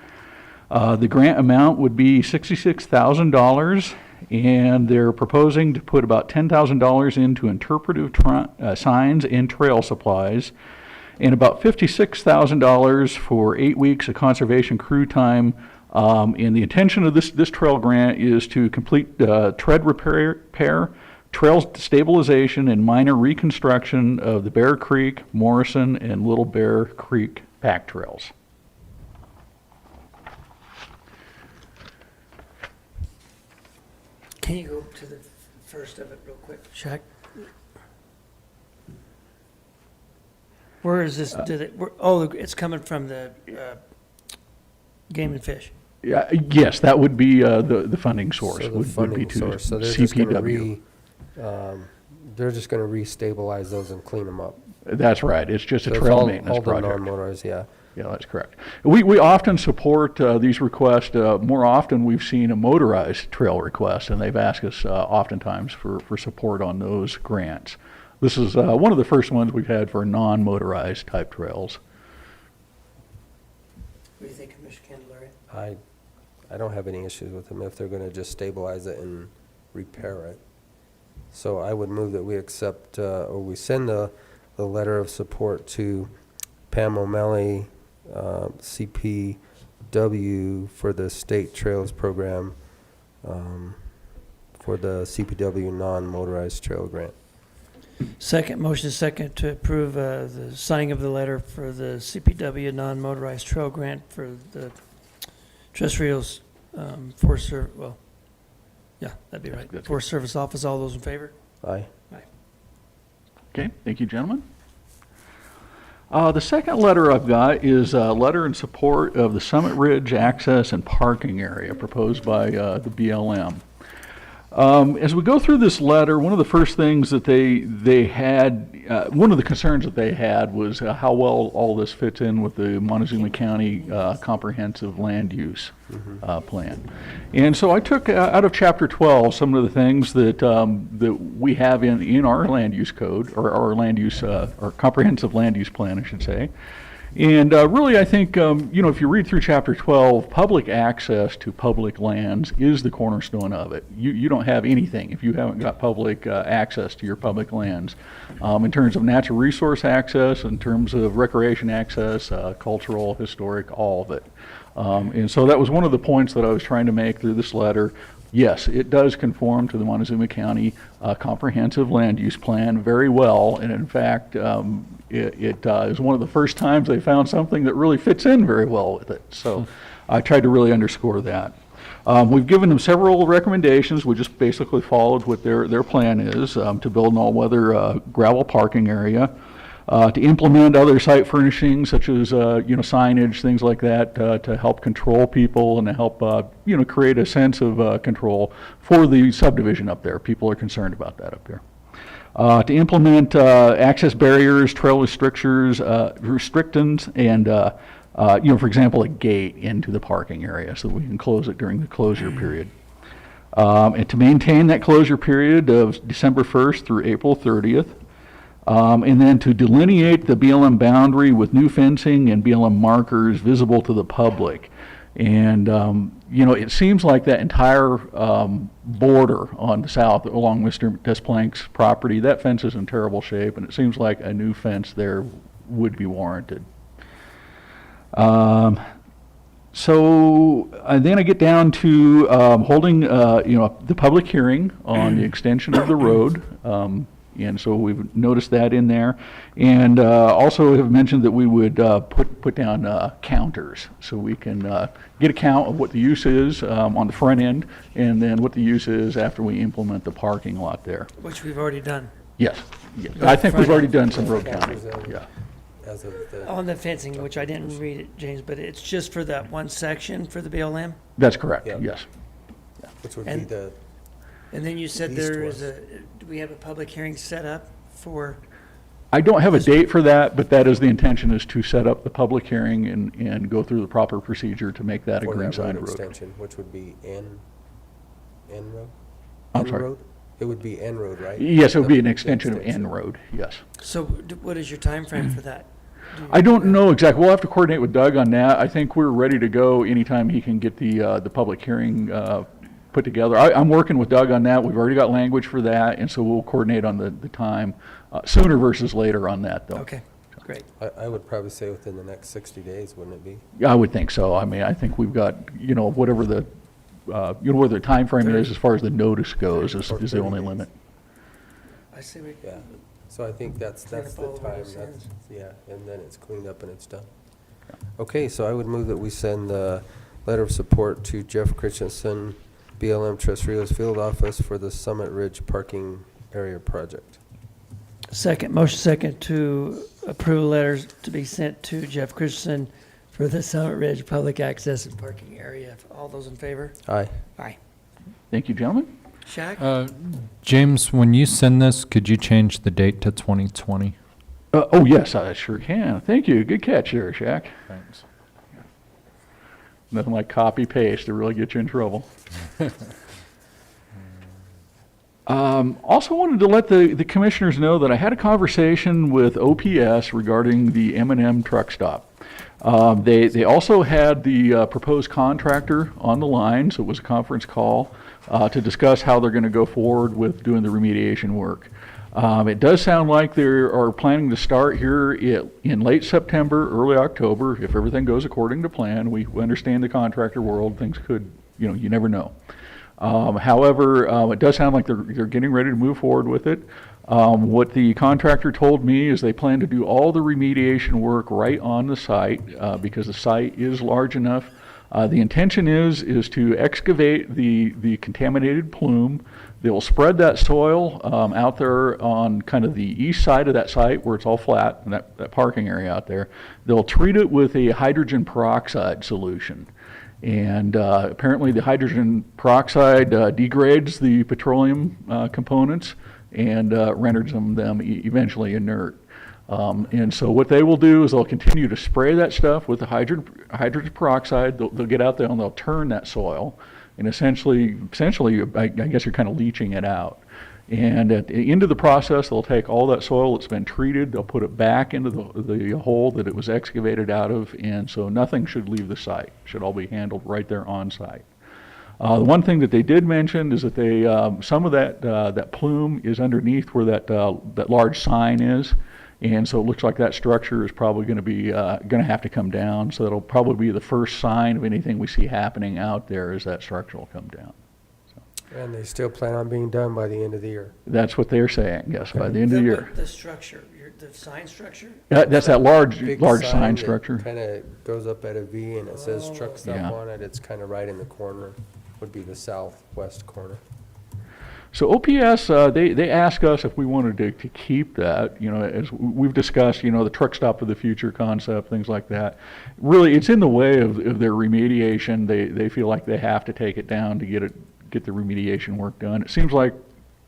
The grant amount would be $66,000, and they're proposing to put about $10,000 into interpretive signs and trail supplies, and about $56,000 for 8 weeks of conservation crew time. And the intention of this trail grant is to complete tread repair, trail stabilization, and minor reconstruction of the Bear Creek, Morrison, and Little Bear Creek pack trails. Can you go to the first of it real quick, Shaq? Where is this, it's coming from the Game and Fish. Yeah, yes, that would be the funding source. So the would be funding to source, so they're just CPW. they're just gonna re-stabilize those and clean them up. That's right. It's just a So it's trail all- maintenance all the project. non-motorized, yeah. Yeah, that's correct. We often support these requests. More often, we've seen a motorized trail request, and they've asked us oftentimes for support on those grants. This is one of the first ones we've had for non-motorized type trails. What do you think, Commissioner Candelaria? I don't have any issues with them if they're gonna just stabilize it and repair it. So I would move that we accept, or we send the letter of support to Pam O'Malley, CPW for the State Trails Program, for the CPW non-motorized trail grant. Second, motion is second to approve the signing of the letter for the CPW non-motorized trail grant for the terrestrials, Forest Service, well, yeah, that'd be right. That's good. Forest Service Office, all those in favor? Aye. Okay, thank you, gentlemen. The second letter I've got is a letter in support of the Summit Ridge access and parking area proposed by the BLM. As we go through this letter, one of the first things that they had, one of the concerns that they had was how well all this fits in with the Montezuma County comprehensive land use plan. And so I took out of Chapter 12 some of the things that we have in our land use code, or our land use, or comprehensive land use plan, I should say. And really, I think, if you read through Chapter 12, public access to public lands is the cornerstone of it. You don't have anything if you haven't got public access to your public lands. In terms of natural resource access, in terms of recreation access, cultural, historic, all of it. And so that was one of the points that I was trying to make through this letter. Yes, it does conform to the Montezuma County Comprehensive Land Use Plan very well, and in fact, it is one of the first times they found something that really fits in very well with it. So I tried to really underscore that. We've given them several recommendations. We just basically followed what their plan is, to build an all-weather gravel parking area, to implement other site furnishings such as signage, things like that, to help control people and to help create a sense of control for the subdivision up there. People are concerned about that up there. To implement access barriers, trail restrictions, and for example, a gate into the parking area so that we can close it during the closure period. And to maintain that closure period of December 1st through April 30th. And then to delineate the BLM boundary with new fencing and BLM markers visible to the public. And, it seems like that entire border on the south along Mr. Desplank's property, that fence is in terrible shape, and it seems like a new fence there would be warranted. So then I get down to holding, the public hearing on the extension of the road. And so we've noticed that in there. And also have mentioned that we would put down counters so we can get a count of what the use is on the front end and then what the use is after we implement the parking lot there. Which we've already done. Yes. I think we've already done some road counting. Yeah. As of the, On the fencing, which I didn't read it, James, but it's just for that one section for the BLM? That's correct, Yeah. yes. which would be And- the, And then you said East there was. is do we have a public hearing set up for, I don't have a date for that, but that is the intention, is to set up the public hearing and go through the proper procedure to make that a for green that sign road road. extension, which would be N road? I'm N sorry? road? It would be N road, right? Yes, it would be an The extension of N road, yes. so what is your time frame for that? Do you- I don't know exactly. We'll have to coordinate with Doug on that. I think we're ready to go anytime he can get the public hearing put together. I'm working with Doug on that. We've already got language for that, and so we'll coordinate on the time sooner versus later on that, though. Okay, great. I would probably say within the next 60 days, wouldn't it be? Yeah, I would think so. I mean, I think we've got, whatever the, where the time frame is as far as the notice goes is the only 30 limit. I see. Yeah, so I think that's Clean the up all the time, loose ends. yeah, and then it's cleaned up and it's done. Okay, so I would move that we send the letter of support to Jeff Christensen, BLM Tres Rios Field Office for the Summit Ridge Parking Area Project. Second, motion second to approve letters to be sent to Jeff Christensen for the Summit Ridge Public Access and Parking Area. All those in favor? Aye. Aye. Thank you, gentlemen. Shaq? James, when you send this, could you change the date to 2020? Oh, yes, I sure can. Thank you. Good catch there, Shaq. Thanks. Nothing like copy paste to really get you in trouble. Also wanted to let the commissioners know that I had a conversation with OPS regarding the M&M truck stop. They also had the proposed contractor on the line, so it was a conference call to discuss how they're going to go forward with doing the remediation work. It does sound like they are planning to start here in late September, early October, if everything goes according to plan. We understand the contractor world, things could, you never know. However, it does sound like they're getting ready to move forward with it. What the contractor told me is they plan to do all the remediation work right on the site because the site is large enough. The intention is to excavate the contaminated plume. They'll spread that soil out there on kind of the east side of that site where it's all flat, and that parking area out there. They'll treat it with a hydrogen peroxide solution. And apparently the hydrogen peroxide degrades the petroleum components and renders them eventually inert. And so what they will do is they'll continue to spray that stuff with the hydrogen peroxide. They'll get out there and they'll turn that soil. And essentially, I guess you're kind of leaching it out. And at the end of the process, they'll take all that soil that's been treated, they'll put it back into the hole that it was excavated out of, and so nothing should leave the site. It should all be handled right there on site. The one thing that they did mention is that they some of that plume is underneath where that large sign is, and so it looks like that structure is probably going to have to come down. So that'll probably be the first sign of anything we see happening out there, is that structure will come down. So. And they still plan on being done by the end of the year. That's what they're saying, yes, by the end of the year. The structure, the sign structure? That's that large Big sign structure. Kind of goes up at a V and it says truck stop Yeah. on it. It's kind of right in the corner, would be the southwest corner. So OPS, they ask us if we wanted to keep that, as we've discussed, the truck stop of the future concept, things like that. Really, it's in the way of their remediation. They feel like they have to take it down to get the remediation work done. It seems like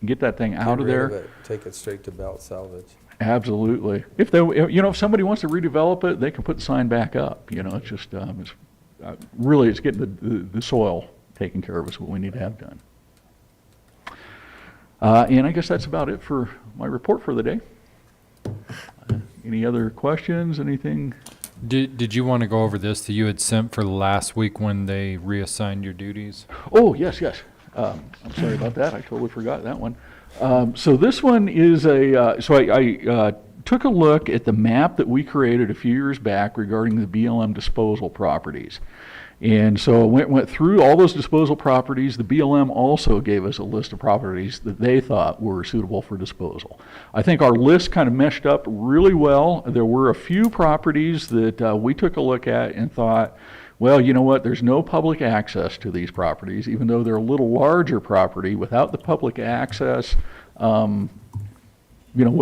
get that thing out of Get there. rid of it, take it straight to belt salvage. Absolutely. If somebody wants to redevelop it, they can put the sign back up. It's just, really, it's getting the soil taken care of is what we need to have done. And I guess that's about it for my report for the day. Any other questions, anything? Did you want to go over this that you had sent for last week when they reassigned your duties? Oh, yes. I'm sorry about that. I totally forgot that one. So this one is so I took a look at the map that we created a few years back regarding the BLM disposal properties. And so I went through all those disposal properties. The BLM also gave us a list of properties that they thought were suitable for disposal. I think our list kind of meshed up really well. There were a few properties that we took a look at and thought, well, you know what, there's no public access to these properties, even though they're a little larger property. Without the public access, what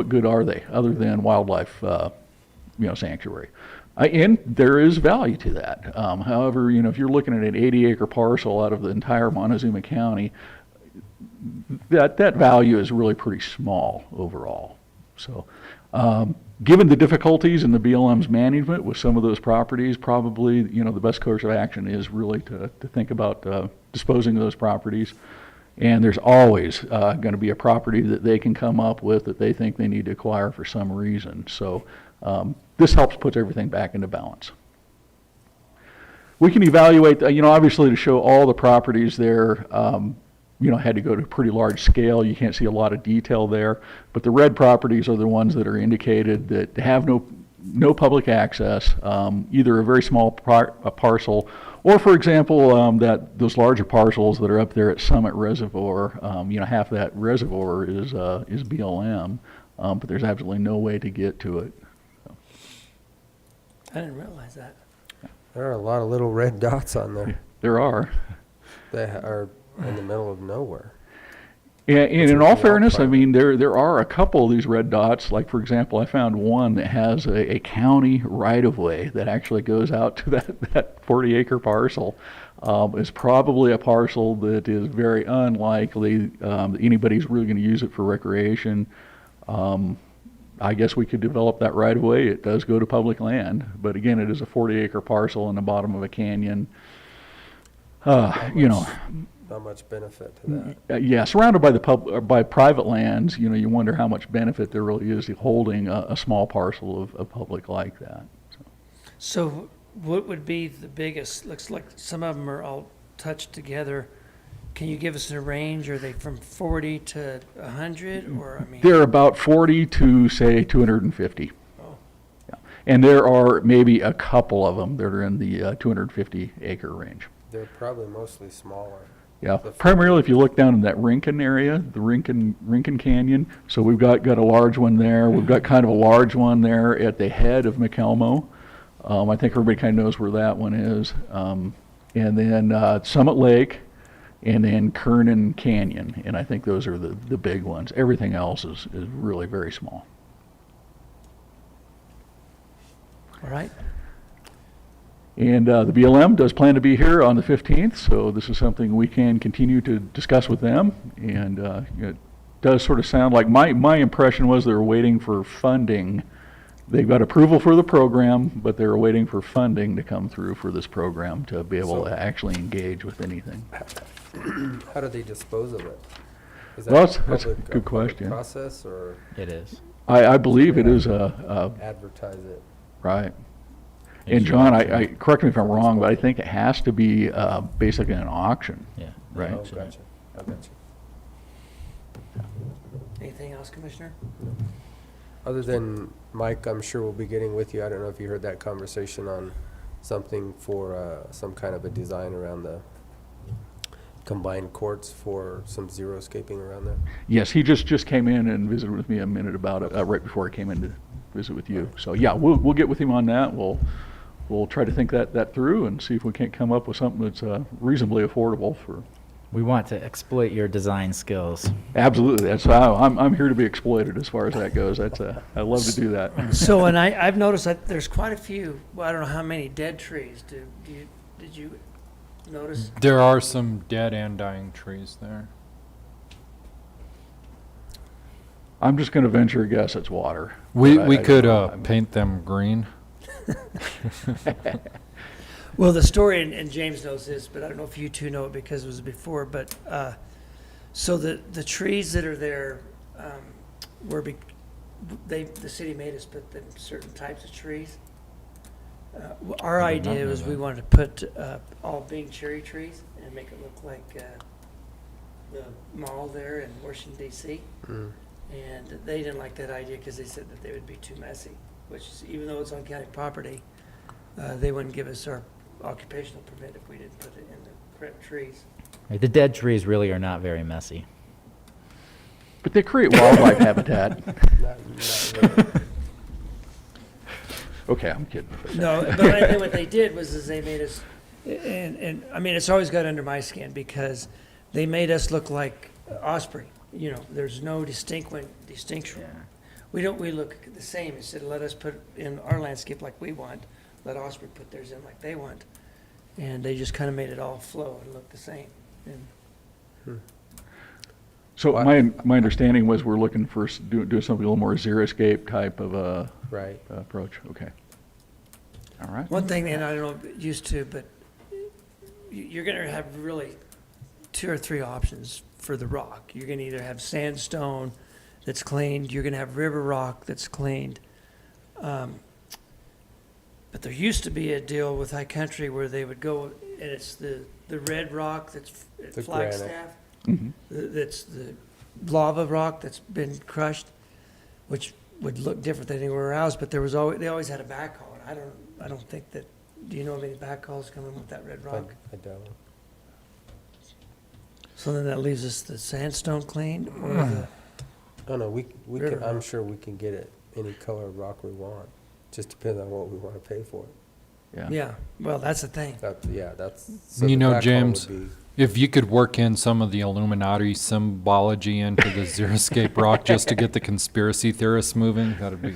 good are they other than wildlife, sanctuary? And there is value to that. However, if you're looking at an 80-acre parcel out of the entire Montezuma County, that value is really pretty small overall. So, given the difficulties in the BLM's management with some of those properties, probably the best course of action is really to think about disposing of those properties. And there's always going to be a property that they can come up with that they think they need to acquire for some reason. So. This helps put everything back into balance. We can evaluate, obviously to show all the properties there, had to go to a pretty large scale. You can't see a lot of detail there, but the red properties are the ones that are indicated that have no public access, either a very small parcel, or for example, those larger parcels that are up there at Summit Reservoir. Half that reservoir is BLM, but there's absolutely no way to get to it. I didn't realize that. There are a lot of little red dots on there. There are. They are in the middle of nowhere. And in all fairness, there are a couple of these red dots. Like, for example, I found one that has a county right-of-way that actually goes out to that 40-acre parcel. It's probably a parcel that is very unlikely that anybody's really going to use it for recreation. I guess we could develop that right away. It does go to public land, but again, it is a 40-acre parcel in the bottom of a canyon. Not much benefit to that. Yeah, surrounded by private lands. You wonder how much benefit there really is to holding a small parcel of public like that. So what would be the biggest? Looks like some of them are all touched together. Can you give us a range? Are they from 40 to 100, or They're about 40 to say 250. Oh. Yeah. And there are maybe a couple of them that are in the 250-acre range. They're probably mostly smaller. Yeah, primarily if you look down in that Rincon area, the Rincon Canyon. So we've got a large one there. We've got kind of a large one there at the head of McElmo. I think everybody kind of knows where that one is. And then Summit Lake. And then Kernan Canyon, and I think those are the big ones. Everything else is really very small. All right. And the BLM does plan to be here on the 15th, so this is something we can continue to discuss with them. And it does sort of sound like my impression was they were waiting for funding. They've got approval for the program, but they're waiting for funding to come through for this program to be able to actually engage with anything. How do they dispose of it? Is Well, that that's a public- good public question. Process or It is. I believe it is a advertise it? right. And John, I correct me if I'm wrong, but I think it has to be basically an auction. Yeah. Right. Oh, gotcha. I got you. Anything else, Commissioner? Other than Mike, I'm sure we'll be getting with you. I don't know if you heard that conversation on something for some kind of a design around the combined courts for some xeriscaping around there? Yes, he just came in and visited with me a minute about it, right before I came in to visit with you. So yeah, we'll get with him on that. We'll try to think that through and see if we can't come up with something that's reasonably affordable for. We want to exploit your design skills. Absolutely, that's how I'm here to be exploited as far as that goes. I love to do that. So, and I've noticed that there's quite a few, well, I don't know how many dead trees. Did you notice? There are some dead and dying trees there. I'm just going to venture a guess it's water. We But I could don't know. paint them green. Well, the story, and James knows this, but I don't know if you two know it because it was before, but, so the trees that are there, the city made us put them certain types of trees. Our I did not idea know was we that. wanted to put, all big cherry trees and make it look like, the mall there in Washington DC. Mm. And they didn't like that idea because they said that they would be too messy, which is, even though it's on county property, they wouldn't give us our occupational permit if we didn't put it in the correct trees. The dead trees really are not very messy. But they create wildlife habitat. Not really. Okay, I'm kidding. No, but I think what they did was is they made us, and I mean, it's always got under my skin because they made us look like Osprey. You know, there's no distinction. We look the same. Instead of let us put in our landscape like we want, let Osprey put theirs in like they want. And they just kind of made it all flow and look the same. And So my understanding was we're looking for doing something a little more xeriscape type of Right. approach. Okay. All right. one thing, and I don't know if you're used to, but you're going to have really 2 or 3 options for the rock. You're going to either have sandstone that's cleaned, you're going to have river rock that's cleaned. But there used to be a deal with High Country where they would go, and it's the red rock that's at The Flagstaff. Mhm. That's the lava rock that's been crushed, which would look different than anywhere else, but there was they always had a backhaul. And I don't think that, do you know of any backhauls coming with that red rock? I don't. So then that leaves us the sandstone cleaned or the, Oh, no, we River can, I'm rock. sure we can get it any color of rock we want. Just depends on what we want to pay for it. yeah, well, that's the thing. That's. So You the know, backhaul James, would be- if you could work in some of the Illuminati symbology into the xeriscape rock just to get the conspiracy theorists moving, that'd be.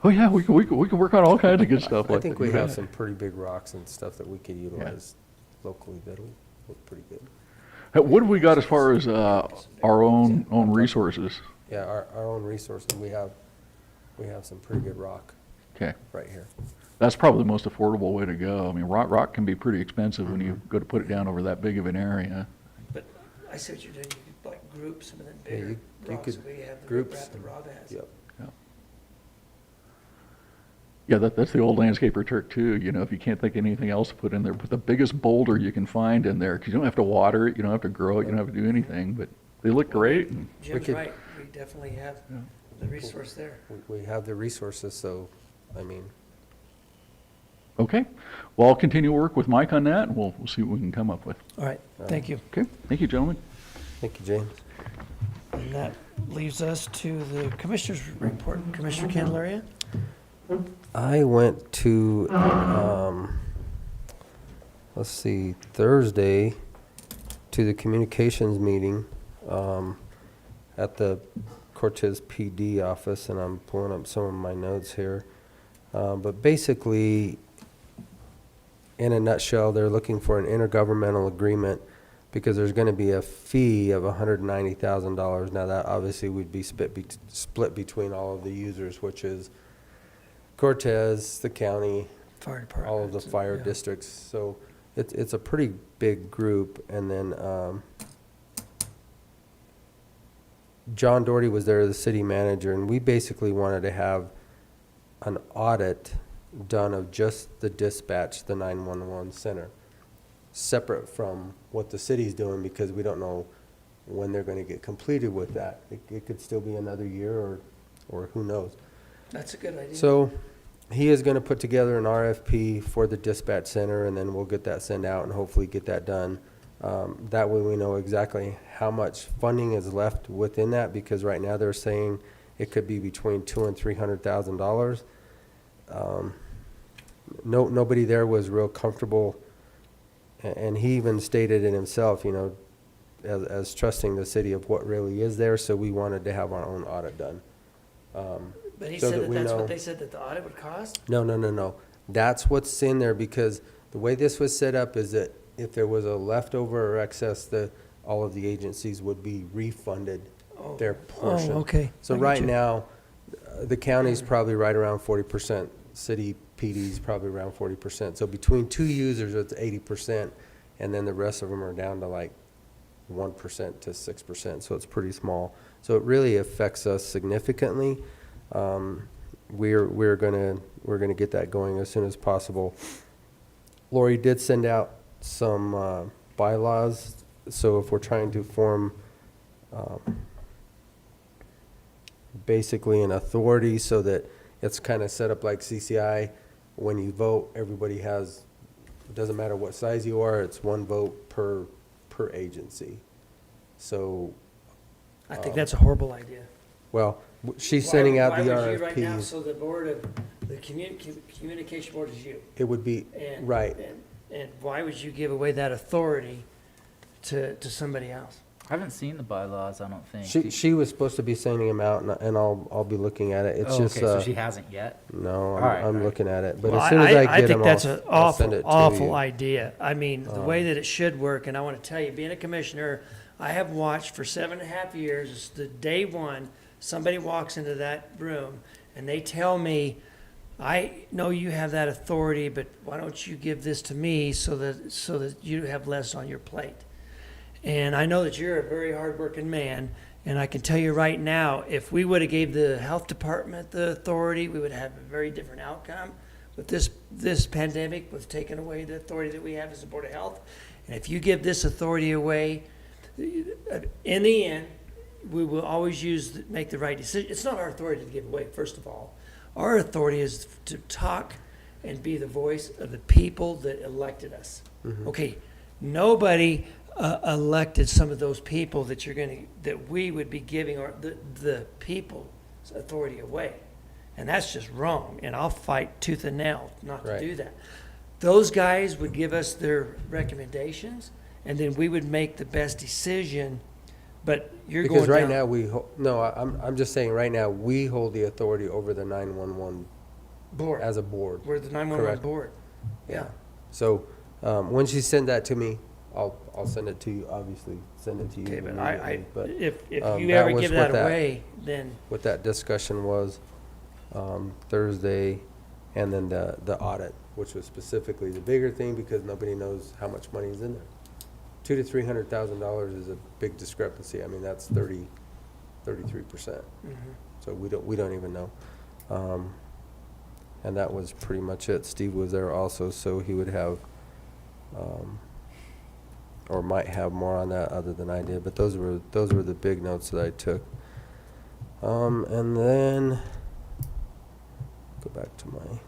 Oh yeah, we can work on all kinds of good stuff. I like think that. we You have bet. some pretty big rocks and stuff that we could utilize locally that'll look pretty good. What have we got as far as our own resources? Yeah, our own resources, we have some pretty good rock Okay, right here. that's probably the most affordable way to go. I mean, rock can be pretty expensive when you go to put it down over that big of an area. But I see what you're doing. You could like group some of them Yeah, bigger you rocks could that we have, the groups riprap that Rob has. Yep. Yeah, that's the old landscaper trick too. You know, if you can't think of anything else to put in there, put the biggest boulder you can find in there, because you don't have to water it, you don't have to grow it, you don't have to do anything, but they look great. And Jim's could- right. We definitely have the resource there. We have the resources, so, I mean, Okay, well, I'll continue to work with Mike on that, and we'll see what we can come up with. All right, thank you. Okay, thank you, gentlemen. thank you, James. And that leaves us to the commissioner's report. Commissioner Candelaria? I went to, let's see, Thursday to the communications meeting at the Cortez PD office, and I'm pulling up some of my notes here. But basically, in a nutshell, they're looking for an intergovernmental agreement because there's going to be a fee of $190,000. Now, that obviously would be split between all of the users, which is Cortez, the county, Fire department. all of the fire Yeah. districts. So it's a pretty big group. And then John Doherty was there, the city manager, and we basically wanted to have an audit done of just the dispatch, the 911 center, separate from what the city's doing, because we don't know when they're going to get completed with that. It could still be another year or who knows. That's a good idea. So he is going to put together an RFP for the dispatch center, and then we'll get that sent out and hopefully get that done That way we know exactly how much funding is left within that, because right now they're saying it could be between $200,000 and $300,000. Nobody there was real comfortable, and he even stated it himself, you know, as trusting the city of what really is there, so we wanted to have our own audit done. But he so said that we that's know- what they said that the audit would cost? No. That's what's in there, because the way this was set up is that if there was a leftover or excess, all of the agencies would be refunded their portion. Oh, okay. So I get right you. now, the county's probably right around 40%, city PD's probably around 40%. So between two users, it's 80%, and then the rest of them are down to like 1% to 6%, so it's pretty small. So it really affects us significantly. We're gonna get that going as soon as possible. Lori did send out some bylaws, so if we're trying to form basically an authority so that it's kind of set up like CCI, when you vote, everybody has, it doesn't matter what size you are, it's one vote per agency. So, I think that's a horrible idea. well, she's sending out the Why would you right now, RFPs. so the board of, the communication board is you? It would be, And- right. And why would you give away that authority to somebody else? I haven't seen the bylaws, I don't think. She was supposed to be sending them out, and I'll be looking at it. It's Oh, just, okay, so she hasn't yet? no, All right, all I'm right. looking at it. But Well, as soon as I get think them, that's an I'll send it awful, to you. awful idea. I mean, the way that it should work, and I want to tell you, being a commissioner, I have watched for 7.5 years, it's the day one, somebody walks into that room and they tell me, I know you have that authority, but why don't you give this to me so that you have less on your plate? And I know that you're a very hardworking man, and I can tell you right now, if we would have gave the health department the authority, we would have a very different outcome. But this pandemic was taking away the authority that we have as a Board of Health. And if you give this authority away, in the end, we will always make the right decision. It's not our authority to give away, first of all. Our authority is to talk and be the voice of the people that elected us. Okay, nobody elected some of those people that we would be giving the people's authority away. And that's just wrong, and I'll fight tooth and nail not to Right. do that. Those guys would give us their recommendations, and then we would make the best decision, but you're going Because right down. now, I'm just saying, right now, we hold the authority over the 911 Board. as a board. We're the 911 Correct. board. Yeah. So, when she send that to me, I'll send it to you, obviously, send it to you Okay, but immediately. But if you that ever was give what that away, then, what that discussion was Thursday, and then the audit, which was specifically the bigger thing, because nobody knows how much money is in there. $200,000 to $300,000 is a big discrepancy. I mean, that's 33%. So we don't even know. And that was pretty much it. Steve was there also, so he would have, or might have more on that other than I did. But those were the big notes that I took. And then go back to my.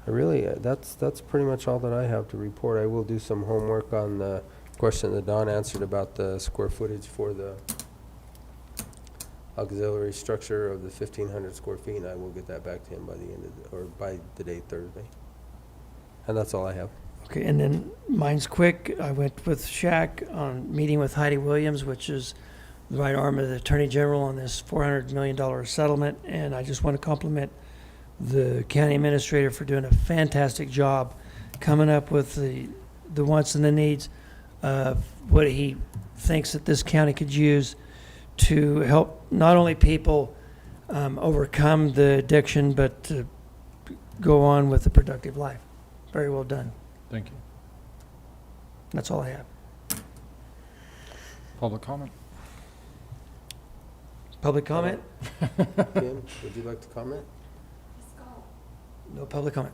That's pretty much all that I have to report. I will do some homework on the question that Don answered about the square footage for the auxiliary structure of the 1,500 square feet, and I will get that back to him by the end of, or by the day Thursday. And that's all I have. okay, and then mine's quick. I went with Shaq on meeting with Heidi Williams, which is the right arm of the Attorney General on this $400 million settlement, and I just want to compliment the county administrator for doing a fantastic job coming up with the wants and the needs of what he thinks that this county could use to help not only people overcome the addiction, but to go on with a productive life. Very well done. Thank you. That's all I have. Public comment? Public comment? Kim, would you like to comment? No public comment.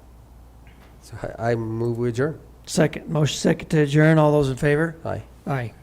So I move we adjourn. Second, motion second to adjourn. All those in favor? Aye. Aye.